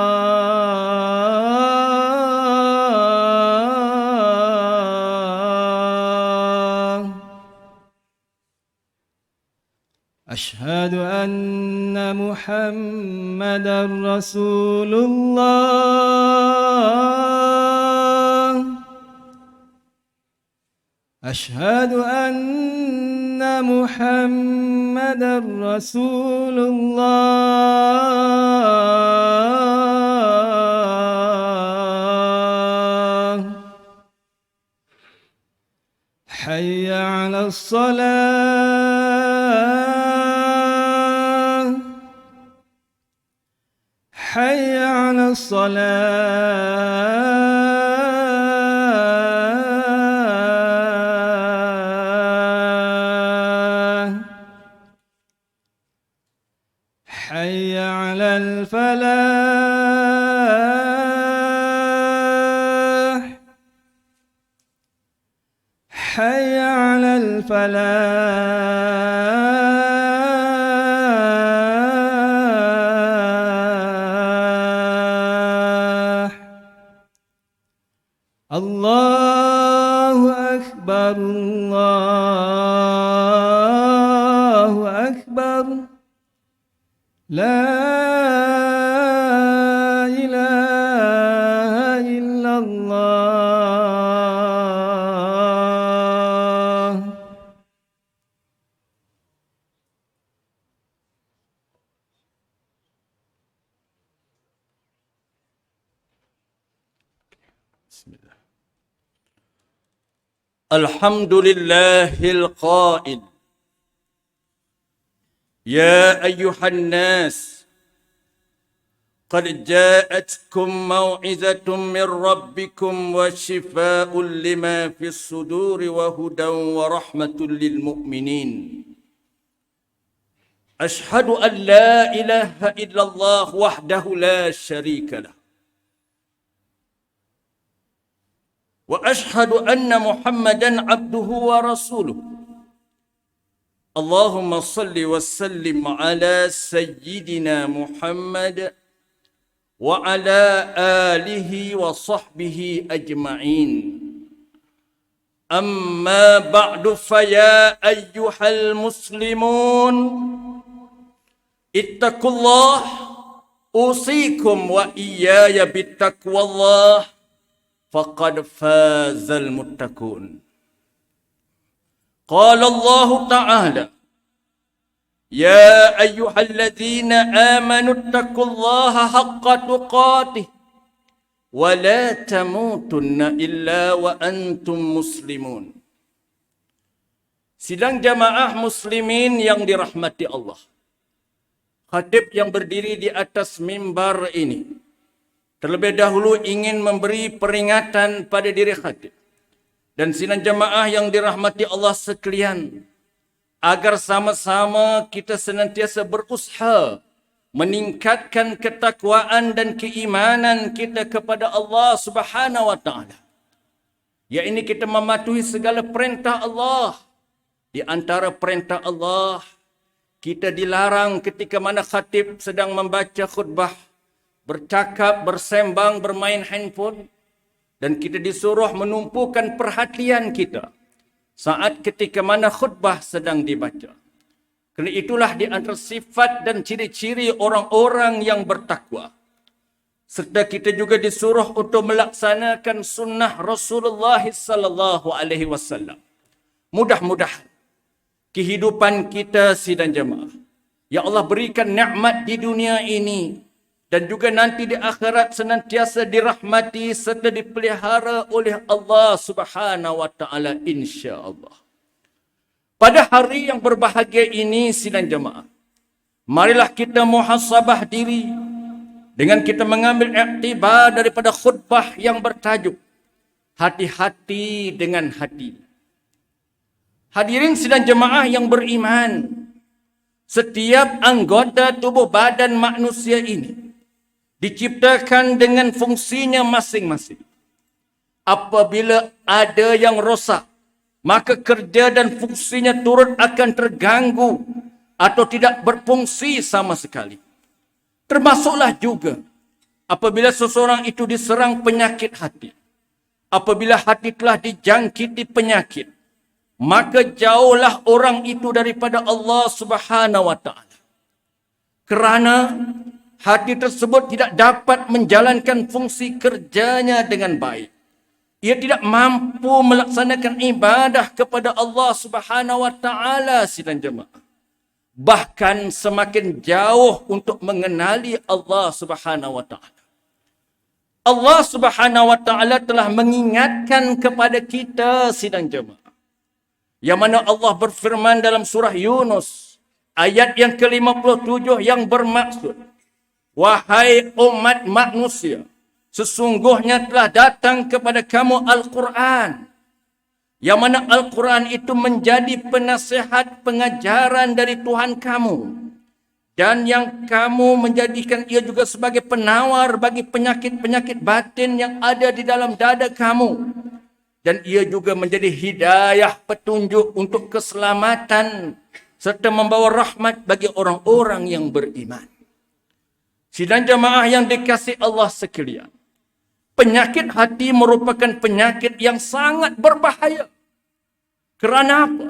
أشهد أن محمدا رسول الله أشهد أن محمدا رسول الله. حي على الصلاة حي على الصلاة حي على الفلاح حي على الفلاح. الله أكبر الله أكبر لا إله إلا الله. الحمد لله القائل يا أيها الناس قد جاءتكم موعظة من ربكم وشفاء لما في الصدور وهدى ورحمة للمؤمنين. أشهد أن لا إله إلا الله وحده لا شريك له وأشهد أن محمدًا عبده ورسوله. اللهم صل وسلم على سيدنا محمد وعلى آله وصحبه أجمعين. أما بعد فيا أيها المسلمون اتقوا الله أوصيكم وإياي بتقوى الله فقد فاز المتقون. قال الله تعالى يا أيها الذين آمنوا اتقوا الله حق تقاته ولا تموتن إلا وأنتم مسلمون. Sidang jamaah muslimin yang dirahmati Allah. Khatib yang berdiri di atas mimbar ini terlebih dahulu ingin memberi peringatan pada diri khatib dan sidang jamaah yang dirahmati Allah sekalian, agar sama-sama kita senantiasa berusaha meningkatkan ketakwaan dan keimanan kita kepada Allah Subhanahu wa taala. Iaitu kita mematuhi segala perintah Allah. Di antara perintah Allah, kita dilarang ketika mana khatib sedang membaca khutbah, bercakap, bersembang, bermain handphone. Dan kita disuruh menumpukan perhatian kita saat ketika mana khutbah sedang dibaca. Kerana itulah di antara sifat dan ciri-ciri orang-orang yang bertakwa. Serta kita juga disuruh untuk melaksanakan sunnah Rasulullah sallallahu alaihi wasallam. Mudah-mudahan kehidupan kita sidang jemaah ya Allah berikan nikmat di dunia ini dan juga nanti di akhirat senantiasa dirahmati serta dipelihara oleh Allah Subhanahu wa taala insya-Allah. Pada hari yang berbahagia ini sidang jemaah, marilah kita muhasabah diri dengan kita mengambil iktibar daripada khutbah yang bertajuk hati-hati dengan hati. Hadirin sidang jemaah yang beriman, setiap anggota tubuh badan manusia ini diciptakan dengan fungsinya masing-masing. Apabila ada yang rosak, maka kerja dan fungsinya turut akan terganggu atau tidak berfungsi sama sekali. Termasuklah juga apabila seseorang itu diserang penyakit hati. Apabila hati telah dijangkiti penyakit, maka jauhlah orang itu daripada Allah Subhanahu wa taala. Kerana hati tersebut tidak dapat menjalankan fungsi kerjanya dengan baik. Ia tidak mampu melaksanakan ibadah kepada Allah Subhanahu wa taala sidang jemaah. Bahkan semakin jauh untuk mengenali Allah Subhanahu wa taala. Allah Subhanahu wa taala telah mengingatkan kepada kita sidang jemaah. Yang mana Allah berfirman dalam surah Yunus ayat yang ke-57 yang bermaksud, wahai umat manusia, sesungguhnya telah datang kepada kamu Al-Quran. Yang mana Al-Quran itu menjadi penasihat pengajaran dari Tuhan kamu. Dan yang kamu menjadikan ia juga sebagai penawar bagi penyakit-penyakit batin yang ada di dalam dada kamu. Dan ia juga menjadi hidayah petunjuk untuk keselamatan serta membawa rahmat bagi orang-orang yang beriman. Sidang jemaah yang dikasihi Allah sekalian, penyakit hati merupakan penyakit yang sangat berbahaya. Kerana apa?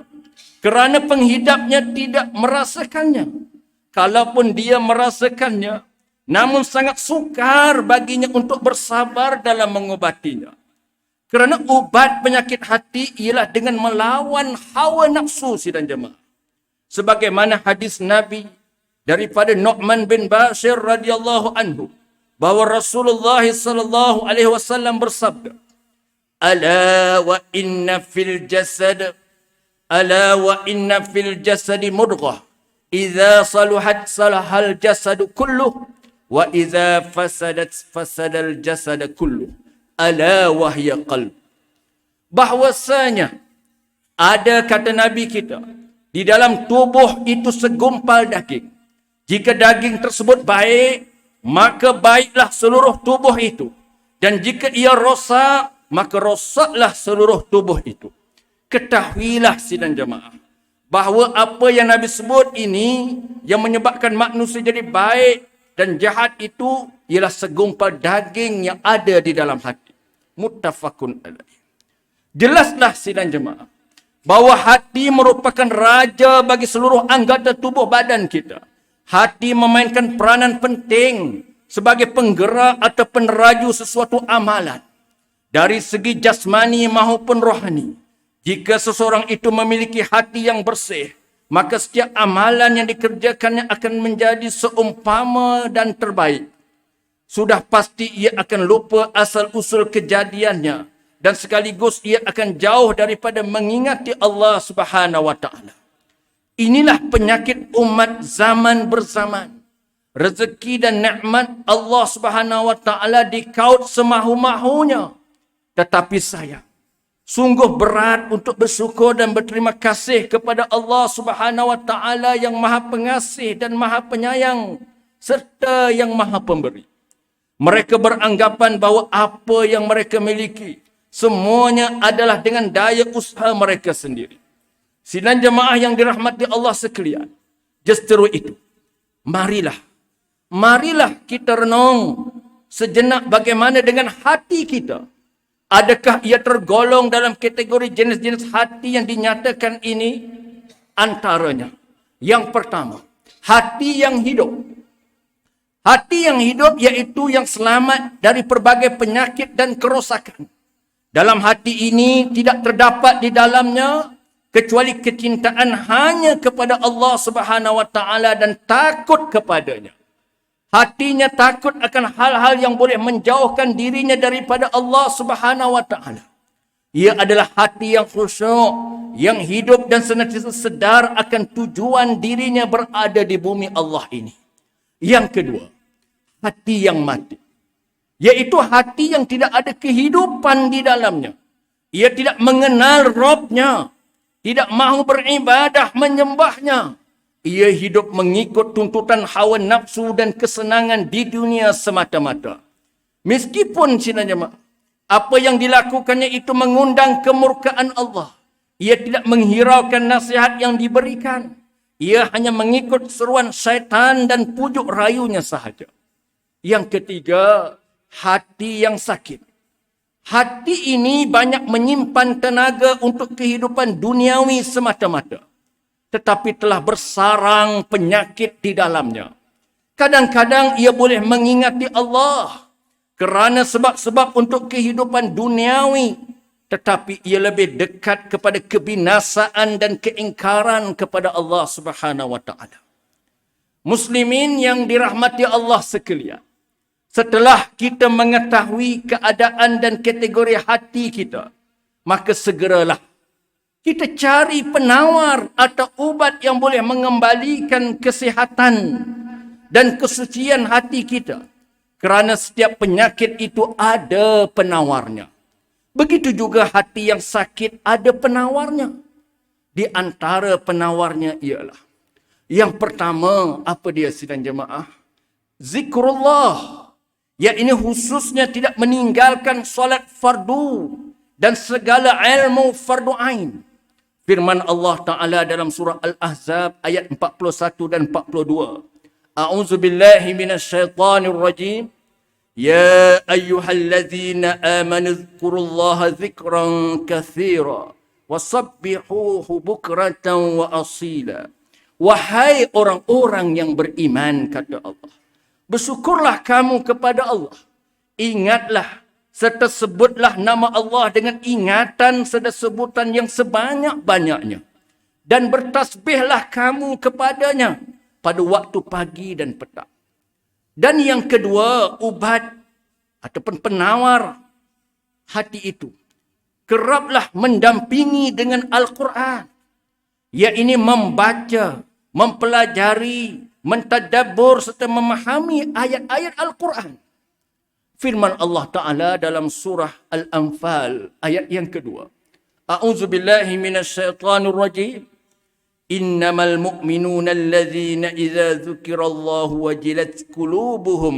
Kerana penghidapnya tidak merasakannya. Kalaupun dia merasakannya, namun sangat sukar baginya untuk bersabar dalam mengobatinya. Kerana ubat penyakit hati ialah dengan melawan hawa nafsu sidang jemaah. Sebagaimana hadis Nabi daripada Nu'man bin Bashir radhiyallahu anhu, bahawa Rasulullah sallallahu alaihi wasallam bersabda, Ala wa inna fil jasadi mudghah, idza saluhat salahal jasadu kulluh, wa idza fasadal jasadu kulluh. Ala wahya qalb. Bahwasanya ada, kata Nabi kita, di dalam tubuh itu segumpal daging. Jika daging tersebut baik, maka baiklah seluruh tubuh itu. Dan jika ia rosak, maka rosaklah seluruh tubuh itu. Ketahuilah sidang jemaah, bahawa apa yang Nabi sebut ini yang menyebabkan manusia jadi baik dan jahat itu ialah segumpal daging yang ada di dalam hati. Muttafaqun alaih. Jelaslah sidang jemaah bahawa hati merupakan raja bagi seluruh anggota tubuh badan kita. Hati memainkan peranan penting sebagai penggerak atau peneraju sesuatu amalan. Dari segi jasmani maupun rohani. Jika seseorang itu memiliki hati yang bersih, maka setiap amalan yang dikerjakannya akan menjadi seumpama dan terbaik. Sudah pasti ia akan lupa asal-usul kejadiannya. Dan sekaligus ia akan jauh daripada mengingati Allah Subhanahu wa taala. Inilah penyakit umat zaman berzaman. Rezeki dan nikmat Allah Subhanahu wa taala dikaut semahu-mahunya. Tetapi sayang, sungguh berat untuk bersyukur dan berterima kasih kepada Allah Subhanahu wa taala yang Maha Pengasih dan Maha Penyayang serta yang Maha Pemberi. Mereka beranggapan bahawa apa yang mereka miliki semuanya adalah dengan daya usaha mereka sendiri. Sidang jemaah yang dirahmati Allah sekalian, justru itu, marilah kita renung sejenak bagaimana dengan hati kita. Adakah ia tergolong dalam kategori jenis-jenis hati yang dinyatakan ini? Antaranya, yang pertama, hati yang hidup. Hati yang hidup yaitu yang selamat dari berbagai penyakit dan kerosakan. Dalam hati ini tidak terdapat di dalamnya kecuali kecintaan hanya kepada Allah Subhanahu wa taala dan takut kepadanya. Hatinya takut akan hal-hal yang boleh menjauhkan dirinya daripada Allah Subhanahu wa taala. Ia adalah hati yang khusyuk, yang hidup dan senantiasa sedar akan tujuan dirinya berada di bumi Allah ini. Yang kedua, hati yang mati. Yaitu hati yang tidak ada kehidupan di dalamnya. Ia tidak mengenal Rabb-Nya, tidak mahu beribadah menyembahnya. Ia hidup mengikut tuntutan hawa nafsu dan kesenangan di dunia semata-mata. Meskipun sinanya apa yang dilakukannya itu mengundang kemurkaan Allah. Ia tidak menghiraukan nasihat yang diberikan. Ia hanya mengikut seruan syaitan dan pujuk rayunya sahaja. Yang ketiga, hati yang sakit. Hati ini banyak menyimpan tenaga untuk kehidupan duniawi semata-mata. Tetapi telah bersarang penyakit di dalamnya. Kadang-kadang ia boleh mengingati Allah kerana sebab-sebab untuk kehidupan duniawi. Tetapi ia lebih dekat kepada kebinasaan dan keingkaran kepada Allah Subhanahu wa taala. Muslimin yang dirahmati Allah sekalian, setelah kita mengetahui keadaan dan kategori hati kita, maka segeralah kita cari penawar atau ubat yang boleh mengembalikan kesihatan dan kesucian hati kita. Kerana setiap penyakit itu ada penawarnya. Begitu juga hati yang sakit ada penawarnya. Di antara penawarnya ialah, yang pertama, apa dia sidang jemaah? Zikrullah. Yang ini khususnya tidak meninggalkan solat fardu dan segala ilmu fardu ain. Firman Allah Ta'ala dalam surah Al-Ahzab ayat 41 dan 42. A'udzubillahi minasyaitanir rajim. Ya ayyuhalladzina amanu dzkurullaha dzikran katsira wasabbihuhu bukratan wa asila. Wahai orang-orang yang beriman, kata Allah, bersyukurlah kamu kepada Allah. Ingatlah serta sebutlah nama Allah dengan ingatan serta sebutan yang sebanyak-banyaknya. Dan bertasbihlah kamu kepadanya pada waktu pagi dan petang. Dan yang kedua, ubat ataupun penawar hati itu. Keraplah mendampingi dengan Al-Quran. Ia ini membaca, mempelajari, mentadabbur serta memahami ayat-ayat Al-Quran. Firman Allah Ta'ala dalam surah Al-Anfal ayat yang kedua. A'udzubillahi minasyaitanir rajim. Innamal mu'minuna alladzina idza dzukirallahu wajilat qulubuhum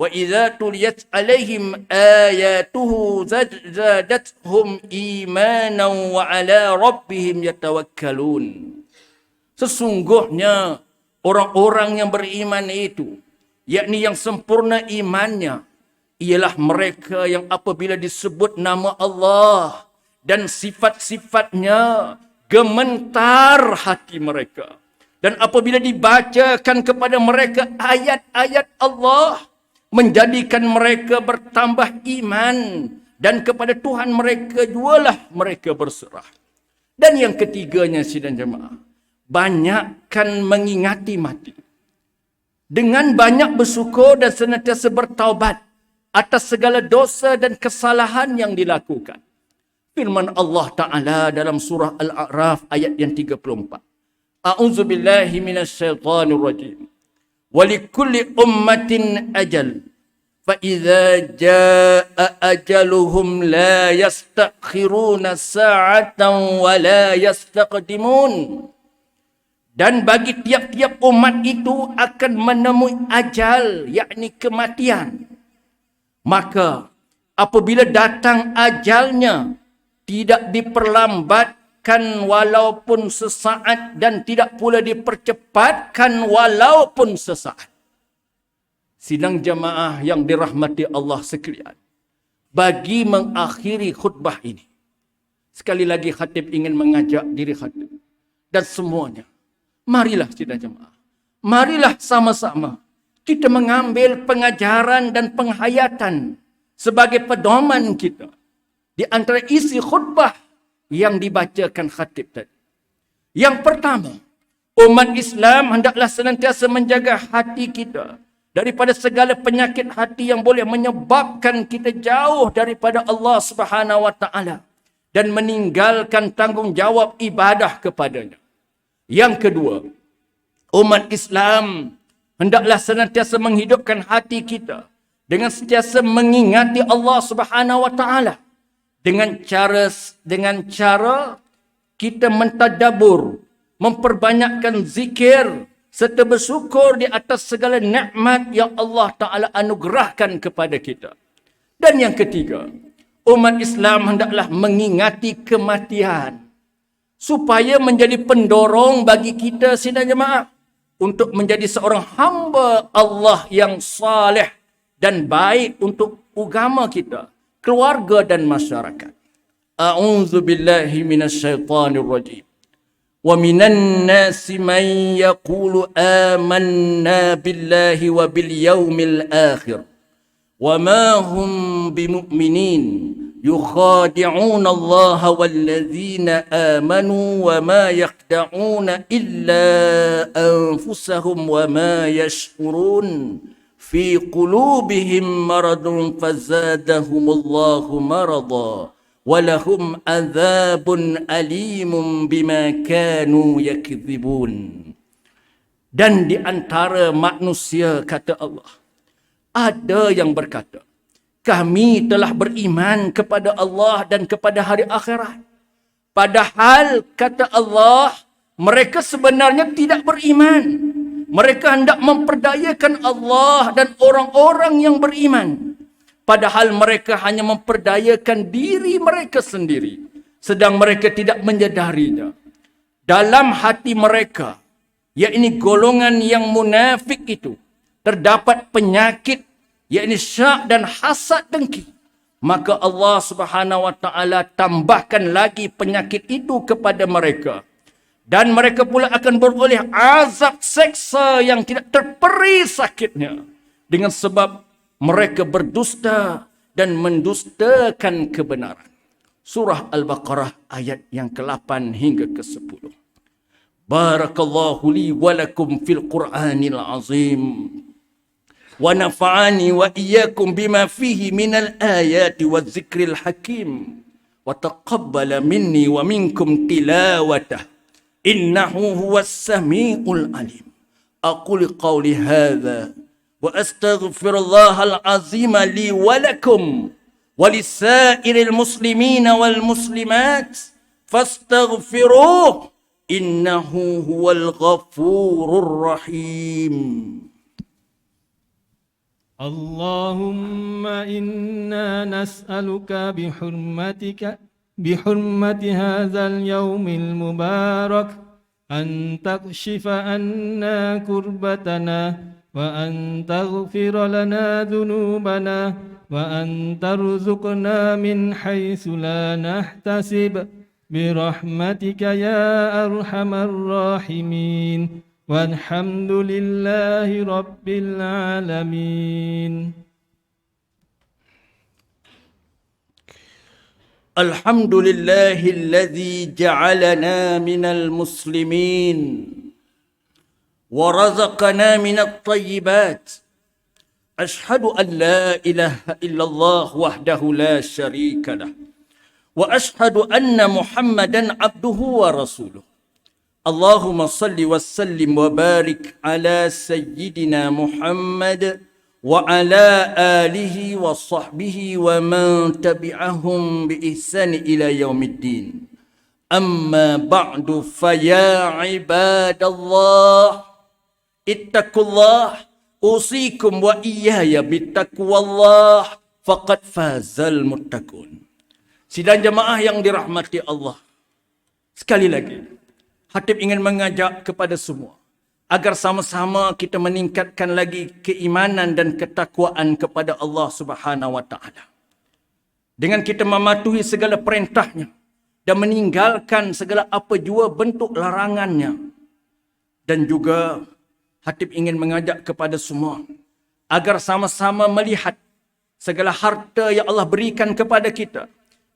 wa idza tuliyat alaihim ayatuhu zadatuhum imanan wa ala rabbihim yatawakkalun. Sesungguhnya orang-orang yang beriman itu, yakni yang sempurna imannya, ialah mereka yang apabila disebut nama Allah dan sifat-sifatnya, gementar hati mereka. Dan apabila dibacakan kepada mereka ayat-ayat Allah, menjadikan mereka bertambah iman. Dan kepada Tuhan mereka jualah mereka berserah. Dan yang ketiganya sidang jemaah, banyakkan mengingati mati. Dengan banyak bersyukur dan senantiasa bertaubat atas segala dosa dan kesalahan yang dilakukan. Firman Allah Ta'ala dalam surah Al-A'raf ayat yang 34. A'udzubillahi minasyaitanir rajim. Walikulli ummatin ajal. Fa'idha ja'a ajaluhum la yastakhiruna sa'atan wa la yastaqdimun. Dan bagi tiap-tiap umat itu akan menemui ajal, yakni kematian. Maka apabila datang ajalnya, tidak diperlambatkan walaupun sesaat dan tidak pula dipercepatkan walaupun sesaat. Sidang jamaah yang dirahmati Allah sekalian, bagi mengakhiri khutbah ini, sekali lagi khatib ingin mengajak diri khatib dan semuanya, marilah sidang jamaah, marilah sama-sama kita mengambil pengajaran dan penghayatan sebagai pedoman kita di antara isi khutbah yang dibacakan khatib tadi. Yang pertama, umat Islam hendaklah senantiasa menjaga hati kita daripada segala penyakit hati yang boleh menyebabkan kita jauh daripada Allah Subhanahu wa taala dan meninggalkan tanggungjawab ibadah kepadanya. Yang kedua, umat Islam hendaklah senantiasa menghidupkan hati kita dengan sentiasa mengingati Allah Subhanahu wa taala dengan cara kita mentadabbur, memperbanyakkan zikir serta bersyukur di atas segala nikmat yang Allah taala anugerahkan kepada kita. Dan yang ketiga, umat Islam hendaklah mengingati kematian supaya menjadi pendorong bagi kita sidang jemaah untuk menjadi seorang hamba Allah yang saleh dan baik untuk agama kita, keluarga dan masyarakat. A'udzu billahi minasyaitonir rajim. Wa minan nasi man yaqulu amanna billahi wa bil yaumil akhir wa ma hum bimu'minin yukhadi'una Allah walladzina amanu wa ma yakhda'una illa anfusahum wa ma yash'urun fi qulubihim maradun fazadahumullahu marada walahum adzabun alimun bima kanu yakdzibun. Dan di antara manusia, kata Allah, ada yang berkata, kami telah beriman kepada Allah dan kepada hari akhirat. Padahal, kata Allah, mereka sebenarnya tidak beriman. Mereka hendak memperdayakan Allah dan orang-orang yang beriman. Padahal mereka hanya memperdayakan diri mereka sendiri. Sedang mereka tidak menyadarinya. Dalam hati mereka, yakni golongan yang munafik itu, terdapat penyakit, yakni syak dan hasad dengki. Maka Allah Subhanahu wa taala tambahkan lagi penyakit itu kepada mereka. Dan mereka pula akan beroleh azab seksa yang tidak terperi sakitnya. Dengan sebab mereka berdusta dan mendustakan kebenaran. Surah Al-Baqarah ayat yang ke-8 hingga ke-10. Barakallahu li walakum fil Qur'anil azim. Wa nafa'ani wa iyyakum bima fihi minal ayati wa zikril hakim. Wa taqabbala minni wa minkum tilawatah. Innahu huwas sami'ul alim. Aqul qawli hadha wa astaghfirullahal azim li wa lakum wa lisairil muslimina wal muslimat fastaghfiruh innahu huwal ghafurur rahim. Allahumma inna nas'aluka بحرمة هذا اليوم المبارك أن تكشف عنا كربتنا وأن تغفر لنا ذنوبنا وأن ترزقنا من حيث لا نحتسب برحمتك يا أرحم الراحمين والحمد لله رب العالمين. الحمد لله الذي جعلنا من المسلمين ورزقنا من الطيبات. أشهد أن لا إله إلا الله وحده لا شريك له وأشهد أن محمدا عبده ورسوله. اللهم صل وسلم وبارك على سيدنا محمد وعلى آله وصحبه ومن تبعهم بإحسان إلى يوم الدين. أما بعد فيا عباد الله اتقوا الله أوصيكم وإياي بتقوى الله faqad fazal muttaqun. Sidang jemaah yang dirahmati Allah. Sekali lagi, Khatib ingin mengajak kepada semua agar sama-sama kita meningkatkan lagi keimanan dan ketakwaan kepada Allah Subhanahu wa taala. Dengan kita mematuhi segala perintahnya dan meninggalkan segala apa jua bentuk larangannya. Dan juga Khatib ingin mengajak kepada semua agar sama-sama melihat segala harta yang Allah berikan kepada kita,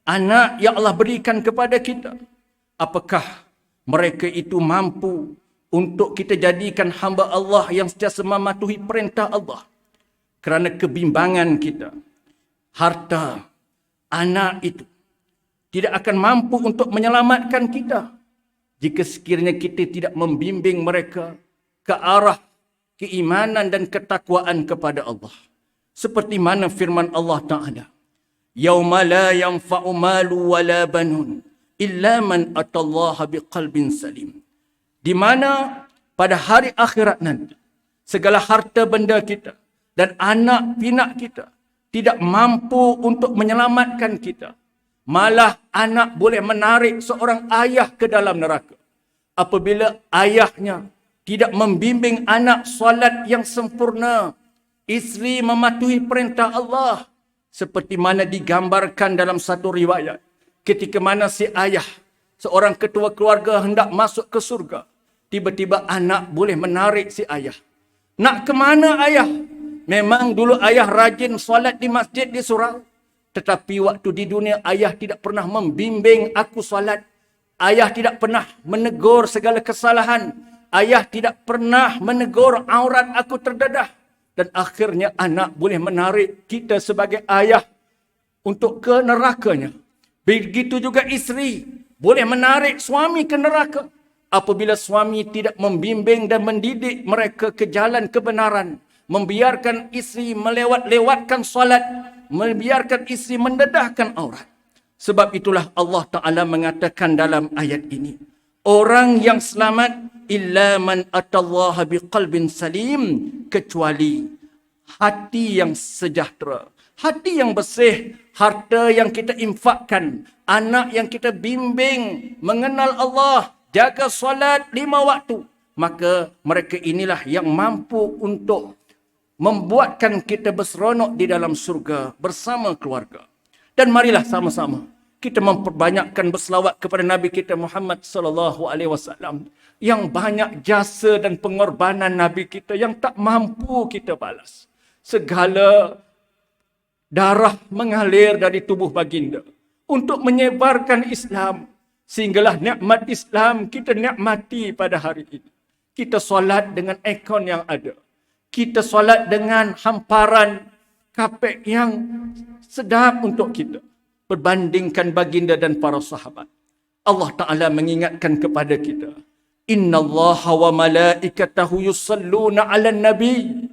anak yang Allah berikan kepada kita. Apakah mereka itu mampu untuk kita jadikan hamba Allah yang sentiasa mematuhi perintah Allah? Kerana kebimbangan kita, harta, anak itu tidak akan mampu untuk menyelamatkan kita jika sekiranya kita tidak membimbing mereka ke arah keimanan dan ketakwaan kepada Allah. Seperti mana firman Allah Ta'ala, Yauma la yanfa'u malu wa la banun illa man atallaha biqalbin salim. Di mana pada hari akhirat nanti segala harta benda kita dan anak pinak kita tidak mampu untuk menyelamatkan kita. Malah anak boleh menarik seorang ayah ke dalam neraka apabila ayahnya tidak membimbing anak solat yang sempurna, isteri mematuhi perintah Allah, seperti mana digambarkan dalam satu riwayat. Ketika mana si ayah, seorang ketua keluarga hendak masuk ke surga, tiba-tiba anak boleh menarik si ayah. Nak ke mana ayah? Memang dulu ayah rajin solat di masjid di surau. Tetapi waktu di dunia ayah tidak pernah membimbing aku solat. Ayah tidak pernah menegur segala kesalahan. Ayah tidak pernah menegur aurat aku terdedah. Dan akhirnya anak boleh menarik kita sebagai ayah untuk ke nerakanya. Begitu juga isteri boleh menarik suami ke neraka apabila suami tidak membimbing dan mendidik mereka ke jalan kebenaran, membiarkan isteri melewat-lewatkan solat, membiarkan isteri mendedahkan aurat. Sebab itulah Allah Ta'ala mengatakan dalam ayat ini, orang yang selamat illa man atallaha biqalbin salim, kecuali hati yang sejahtera, hati yang bersih, harta yang kita infakkan, anak yang kita bimbing mengenal Allah, jaga solat 5 waktu, maka mereka inilah yang mampu untuk membuatkan kita berseronok di dalam surga bersama keluarga. Dan marilah sama-sama kita memperbanyakkan berselawat kepada Nabi kita Muhammad sallallahu alaihi wasallam yang banyak jasa dan pengorbanan Nabi kita yang tak mampu kita balas. Segala darah mengalir dari tubuh baginda untuk menyebarkan Islam, sehinggalah nikmat Islam kita nikmati pada hari ini. Kita solat dengan aircon yang ada. Kita solat dengan hamparan kapek yang sedap untuk kita. Berbandingkan baginda dan para sahabat. Allah Ta'ala mengingatkan kepada kita. Inna Allaha wa malaikatahu yusalluna ala nabi.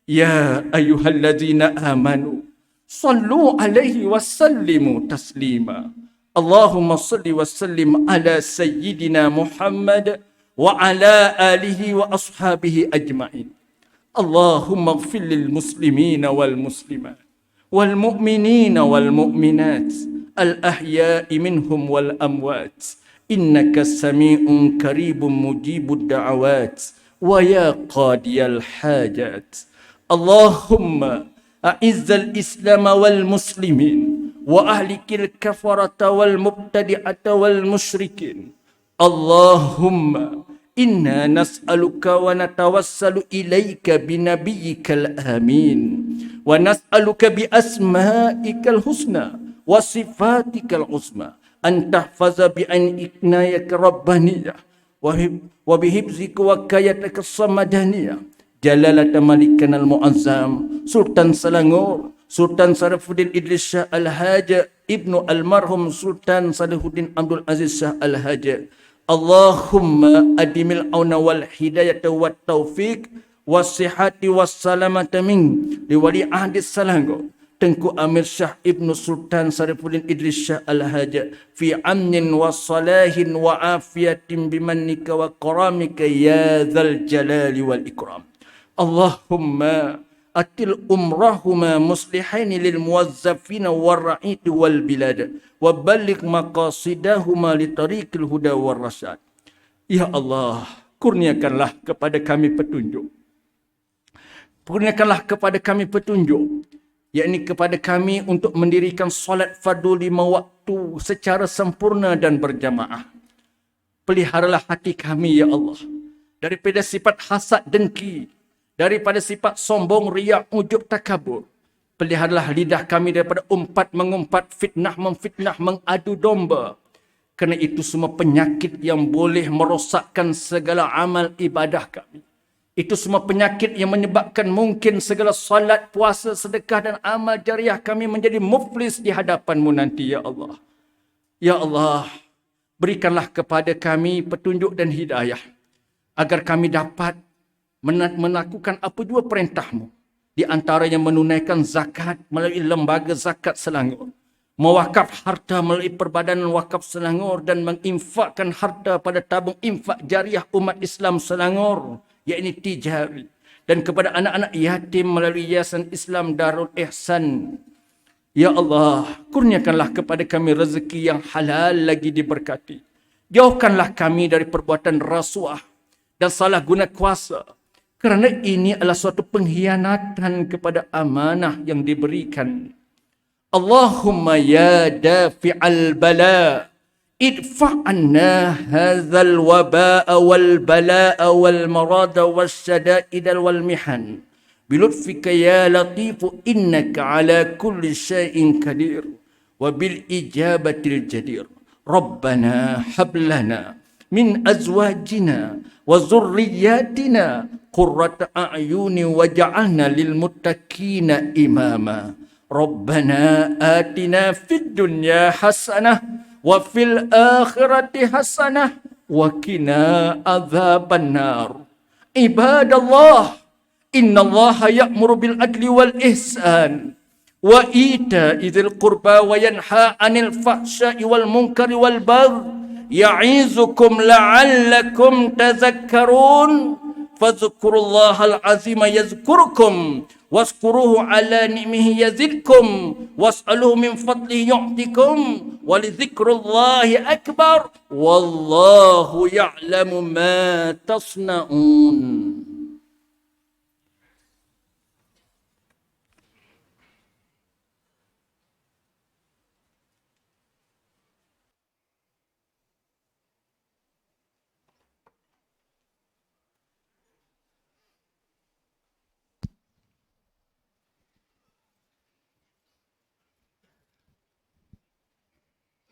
Ya ayyuhallazina amanu. Sallu alaihi wa sallimu taslima. Allahumma salli wa sallim ala sayyidina Muhammad wa ala alihi wa ashabihi ajma'in. Allahumma ighfir lil muslimina wal muslimat wal mu'minina wal mu'minat al ahya'i minhum wal amwat innaka sami'un qaribun mujibud da'awat wa ya qadiyal hajat. Allahumma a'izzal islam wal muslimin wa ahlikil kafarata wal mubtadi'ata wal musyrikin. Allahumma inna nas'aluka wa natawassalu ilaika binabiyyikal amin wa nas'aluka bi asma'ikal husna wa sifatikal usma an tahfaza bi inayaka rabbaniyah wa bihibzika wa kayataka samadaniyah jalalata malikan al-mu'azzam Sultan Selangor Sultan Sarifuddin Idris Shah Al-Hajj Ibnu Almarhum Sultan Salihuddin Abdul Aziz Shah Al-Hajj. Allahumma adimil auna wal hidayata wat taufiq was-sihhati was-salamata min liwali ahdi Selangor Tengku Amir Shah Ibnu Sultan Sarifuddin Idris Shah Al-Hajj fi amnin wa salahin wa afiyatin bimannika wa karamika ya dzal jalali wal ikram. Allahumma atil umrahuma muslihaini lil muwazzafina warra'iti wal bilad wa balligh maqasidahuma li tariqil huda war rasyad. Ya Allah, kurniakanlah kepada kami petunjuk. Kurniakanlah kepada kami petunjuk, yakni kepada kami untuk mendirikan solat fardu 5 waktu secara sempurna dan berjamaah. Peliharalah hati kami, ya Allah, daripada sifat hasad dengki, daripada sifat sombong, riak, ujub, takabur. Peliharalah lidah kami daripada umpat mengumpat, fitnah memfitnah, mengadu domba. Kerana itu semua penyakit yang boleh merosakkan segala amal ibadah kami. Itu semua penyakit yang menyebabkan mungkin segala salat, puasa, sedekah dan amal jariah kami menjadi muflis di hadapan-Mu nanti, ya Allah. Ya Allah, berikanlah kepada kami petunjuk dan hidayah agar kami dapat melakukan apa jua perintah-Mu. Di antaranya menunaikan zakat melalui lembaga zakat Selangor, mewakaf harta melalui Perbadanan Wakaf Selangor dan menginfakkan harta pada tabung infak jariah umat Islam Selangor, yakni Tijari, dan kepada anak-anak yatim melalui Yayasan Islam Darul Ihsan. Ya Allah, kurniakanlah kepada kami rezeki yang halal lagi diberkati. Jauhkanlah kami dari perbuatan rasuah dan salah guna kuasa, kerana ini adalah suatu pengkhianatan kepada amanah yang diberikan. Allahumma ya dafi'al bala, idfa' anna hadzal waba'a wal bala'a wal marada wasyada'ida wal mihan bilutfika ya latifu innaka ala kulli syai'in qadir wa bil ijabatil jadir. Rabbana hab lana min azwajina wa zurriyyatina qurrata a'yuni waj'alna lil muttaqina imama. Rabbana atina fid dunya hasanah wa fil akhirati hasanah wa qina adzaban nar. Ibadallah, innallaha ya'muru bil adli wal ihsan wa ita'i dzil qurba wa yanha 'anil fahsya'i wal munkari wal baghi ya'izukum la'allakum tadhakkarun. Fadhkurullahal azima yazkurukum waskuruhu ala ni'mihi yazidkum was'aluhu min fadlihi yu'tikum wa lidzikrullahi akbar wallahu ya'lamu ma tasna'un.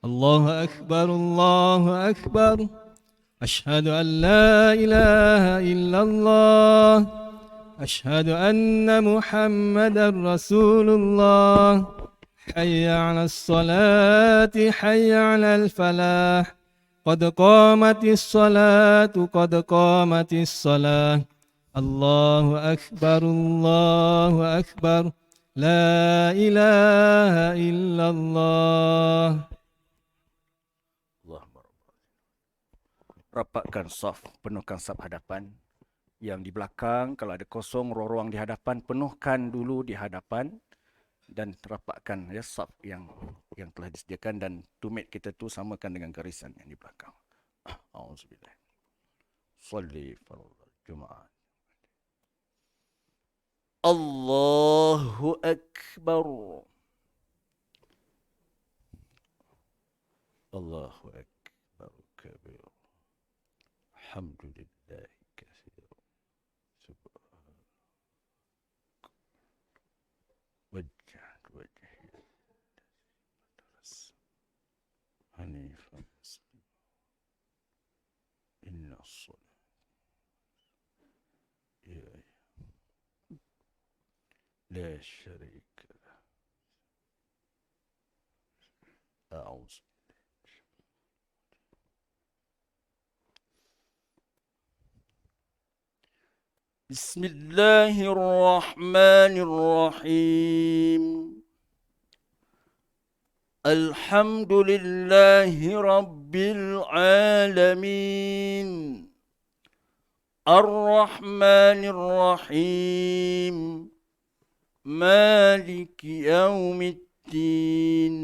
الله أكبر الله أكبر أشهد أن لا إله إلا الله أشهد أن محمدا رسول الله حي على الصلاة حي على الفلاح قد قامت الصلاة قد قامت الصلاة الله أكبر الله أكبر لا إله إلا الله. Rapatkan saf, penuhkan saf hadapan. Yang di belakang, kalau ada kosong ruang di hadapan, penuhkan dulu di hadapan dan rapatkan ya saf yang telah disediakan, dan tumit kita tu samakan dengan garisan yang di belakang. Auzubillah. Shalli fardhu Jumaat. Allahu akbar. Allahu akbar kabir. Alhamdulillah katsir. Subhanallah. Wajjah wajhi. Hanifan. Inna as-salat. Ya. La syarika lah. A'udzu. Bismillahirrahmanirrahim. Alhamdulillahi rabbil alamin. Ar-Rahmanir Rahim. مالك يوم الدين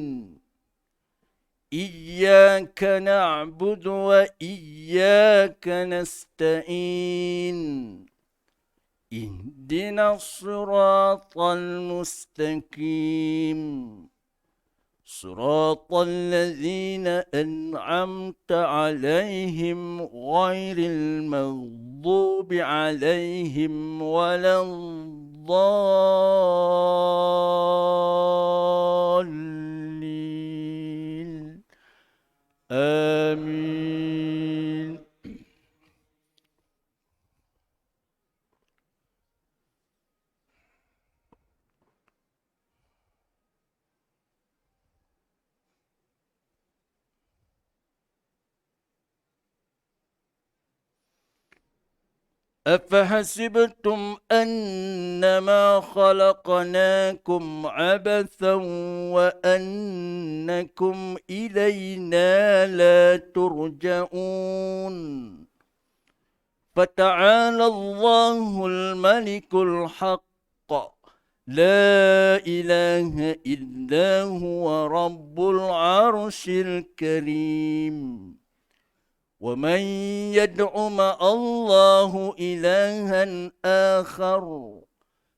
إياك نعبد وإياك نستعين اهدنا الصراط المستقيم صراط الذين أنعمت عليهم غير المغضوب عليهم ولا الضالين آمين. أفحسبتم أنما خلقناكم عبثا وأنكم إلينا لا ترجعون فتعالى الله الملك الحق لا إله إلا هو رب العرش الكريم ومن يدع مع الله إلها آخر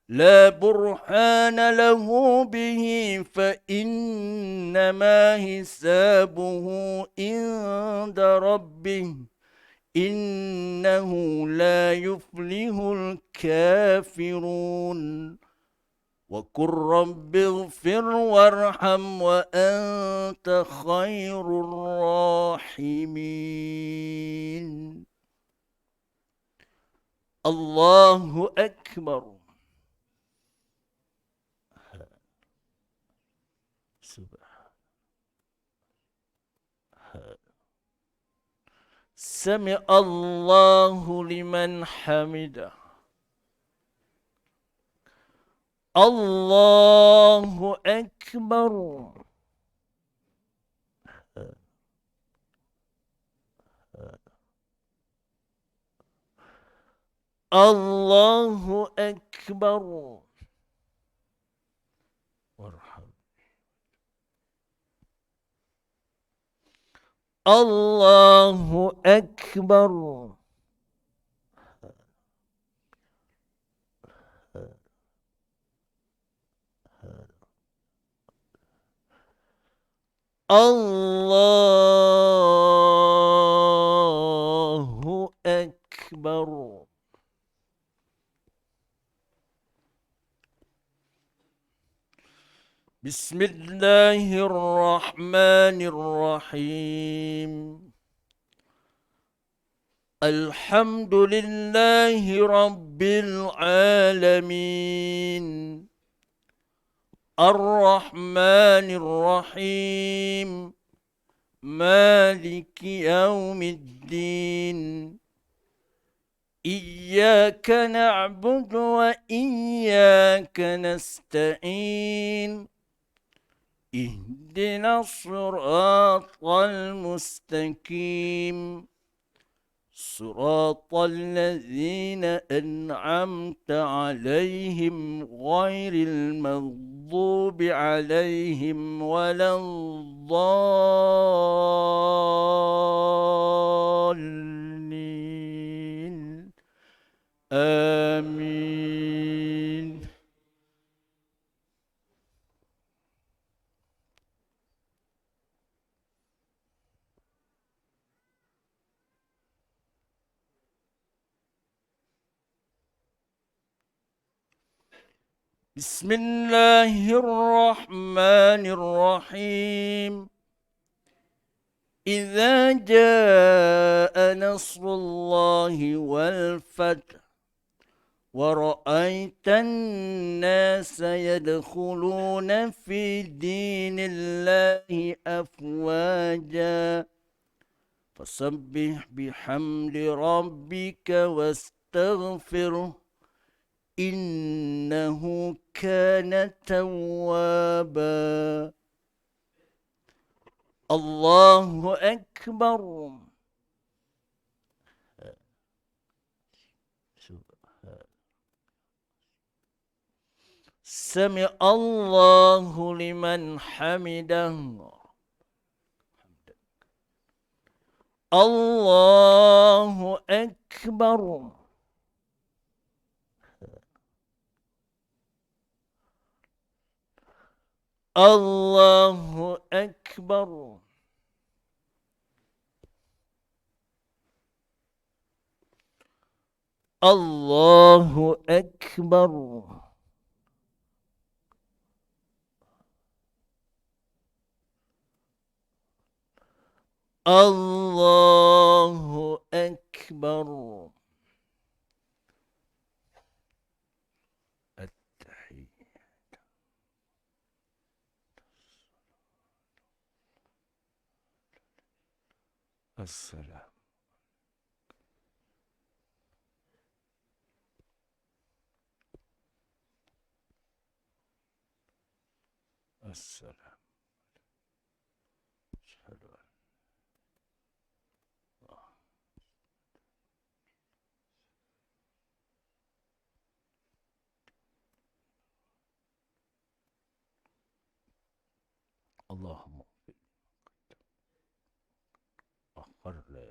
لا برهان له به فإنما حسابه عند ربه إنه لا يفلح الكافرون وقل رب اغفر وارحم وأنت خير الراحمين. الله أكبر. سمع الله لمن حمده. الله أكبر. الله أكبر. الله أكبر. الله أكبر. بسم الله الرحمن الرحيم. الحمد لله رب العالمين الرحمن الرحيم مالك يوم الدين إياك نعبد وإياك نستعين اهدنا الصراط المستقيم صراط الذين أنعمت عليهم غير المغضوب عليهم ولا الضالين آمين. بسم الله الرحمن الرحيم. إذا جاء نصر الله والفتح ورأيت الناس يدخلون في دين الله أفواجا فسبح بحمد ربك واستغفره إنه كان توابا. الله أكبر. Sami Allahu liman hamidah. Allahu Akbar. Allahu Akbar. Allahu Akbar. Allahu Akbar. At-tahiyyat. Assalam. Assalam. Asyhadu an Allahumma akhir la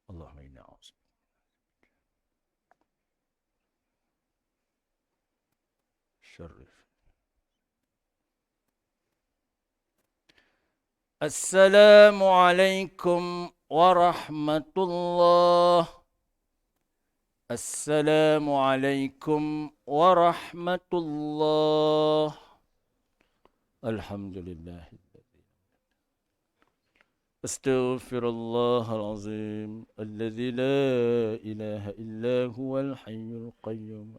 Allahumma inna a'udzu syarri. Assalamualaikum warahmatullahi. Assalamualaikum warahmatullahi. Alhamdulillah. Astaghfirullahalazim alladzi la ilaha illa huwal hayyul qayyum.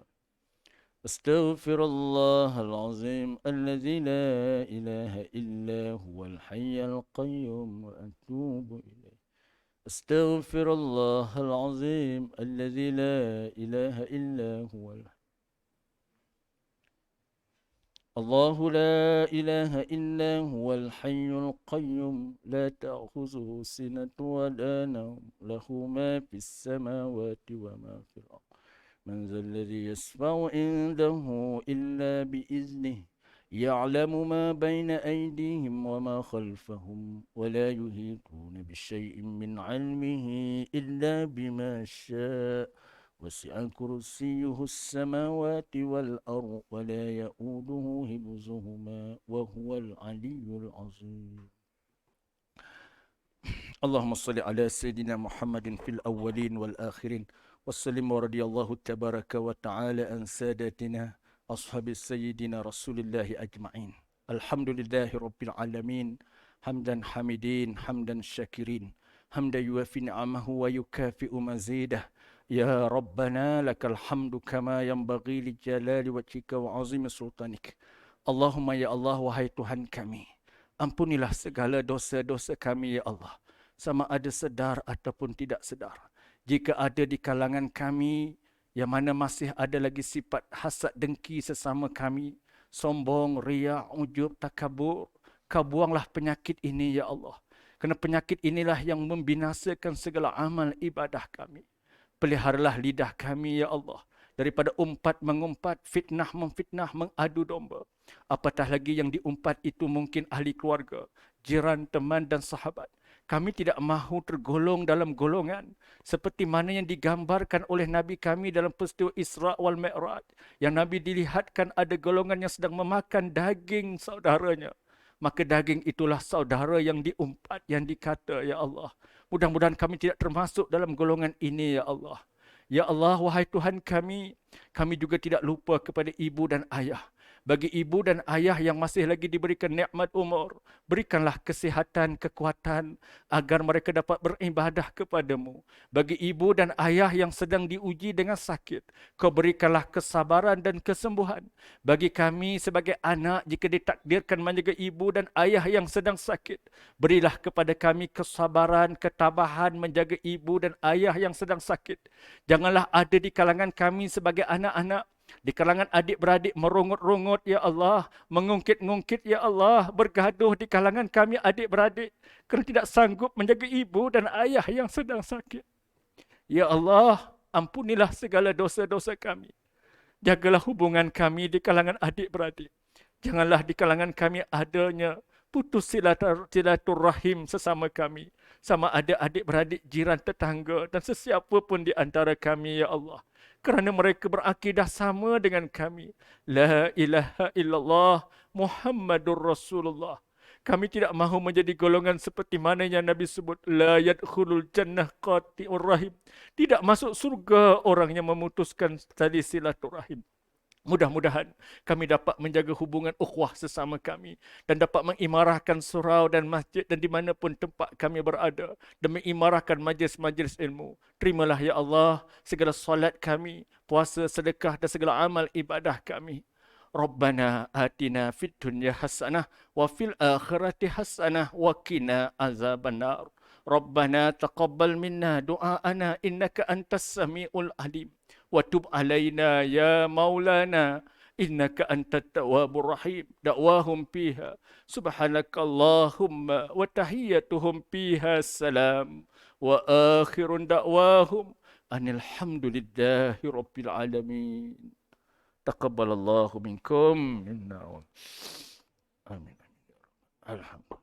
Astaghfirullahalazim alladzi la ilaha illa huwal hayyul qayyum wa atubu ilaih. Astaghfirullahalazim alladzi la ilaha illa huwal الله لا إله إلا هو الحي القيوم لا تأخذه سنة ولا نوم له ما في السماوات وما في الأرض من ذا الذي يشفع عنده إلا بإذنه يعلم ما بين أيديهم وما خلفهم ولا يحيطون بشيء من علمه إلا بما شاء وسع كرسيه السماوات والأرض ولا يؤوده حفظهما وهو العلي العظيم. اللهم صل على سيدنا محمد في الأولين والآخرين وسلم ورضي الله تبارك وتعالى عن سادتنا أصحاب سيدنا رسول الله أجمعين. الحمد لله رب العالمين حمدا حمدين حمدا شاكرين حمدا يوافي نعمه ويكافئ مزيده. Ya Rabbana lakal hamdu kama yanbaghi li jalali wajhika wa azimi sultanik. Allahumma ya Allah, wahai Tuhan kami, ampunilah segala dosa-dosa kami ya Allah, sama ada sedar ataupun tidak sedar. Jika ada di kalangan kami yang mana masih ada lagi sifat hasad dengki sesama kami, sombong, riya, ujub, takabur, kau buanglah penyakit ini ya Allah. Kerana penyakit inilah yang membinasakan segala amal ibadah kami. Peliharalah lidah kami ya Allah daripada umpat mengumpat, fitnah memfitnah, mengadu domba. Apatah lagi yang diumpat itu mungkin ahli keluarga, jiran, teman dan sahabat. Kami tidak mahu tergolong dalam golongan seperti mana yang digambarkan oleh Nabi kami dalam peristiwa Isra wal Mi'raj. Yang Nabi dilihatkan ada golongan yang sedang memakan daging saudaranya. Maka daging itulah saudara yang diumpat, yang dikata ya Allah. Mudah-mudahan kami tidak termasuk dalam golongan ini ya Allah. Ya Allah, wahai Tuhan kami juga tidak lupa kepada ibu dan ayah. Bagi ibu dan ayah yang masih lagi diberikan nikmat umur, berikanlah kesihatan, kekuatan agar mereka dapat beribadah kepadamu. Bagi ibu dan ayah yang sedang diuji dengan sakit, kau berikanlah kesabaran dan kesembuhan. Bagi kami sebagai anak, jika ditakdirkan menjaga ibu dan ayah yang sedang sakit, berilah kepada kami kesabaran, ketabahan menjaga ibu dan ayah yang sedang sakit. Janganlah ada di kalangan kami sebagai anak-anak, di kalangan adik-beradik merungut-rungut ya Allah, mengungkit-ngungkit ya Allah, bergaduh di kalangan kami adik-beradik kerana tidak sanggup menjaga ibu dan ayah yang sedang sakit. Ya Allah, ampunilah segala dosa-dosa kami. Jagalah hubungan kami di kalangan adik-beradik. Janganlah di kalangan kami adanya putus silaturahim sesama kami. Sama ada adik-beradik, jiran, tetangga dan sesiapa pun di antara kami, ya Allah. Kerana mereka berakidah sama dengan kami. La ilaha illallah Muhammadur Rasulullah. Kami tidak mahu menjadi golongan seperti mana yang Nabi sebut. La yadkhulul jannah qati'ur rahim. Tidak masuk surga orang yang memutuskan tali silaturahim. Mudah-mudahan kami dapat menjaga hubungan ukhuwah sesama kami dan dapat mengimarahkan surau dan masjid dan di mana pun tempat kami berada dan mengimarahkan majlis-majlis ilmu. Terimalah ya Allah segala solat kami, puasa, sedekah dan segala amal ibadah kami. Rabbana atina fid dunya hasanah wa fil akhirati hasanah wa qina azabannar. Rabbana taqabbal minna du'aana innaka antas samiul alim. وتب علينا يا مولانا إنك أنت التواب الرحيم دعواهم فيها سبحانك اللهم وتحيتهم فيها السلام وآخر دعواهم أن الحمد لله رب العالمين تقبل الله منكم منا آمين الحمد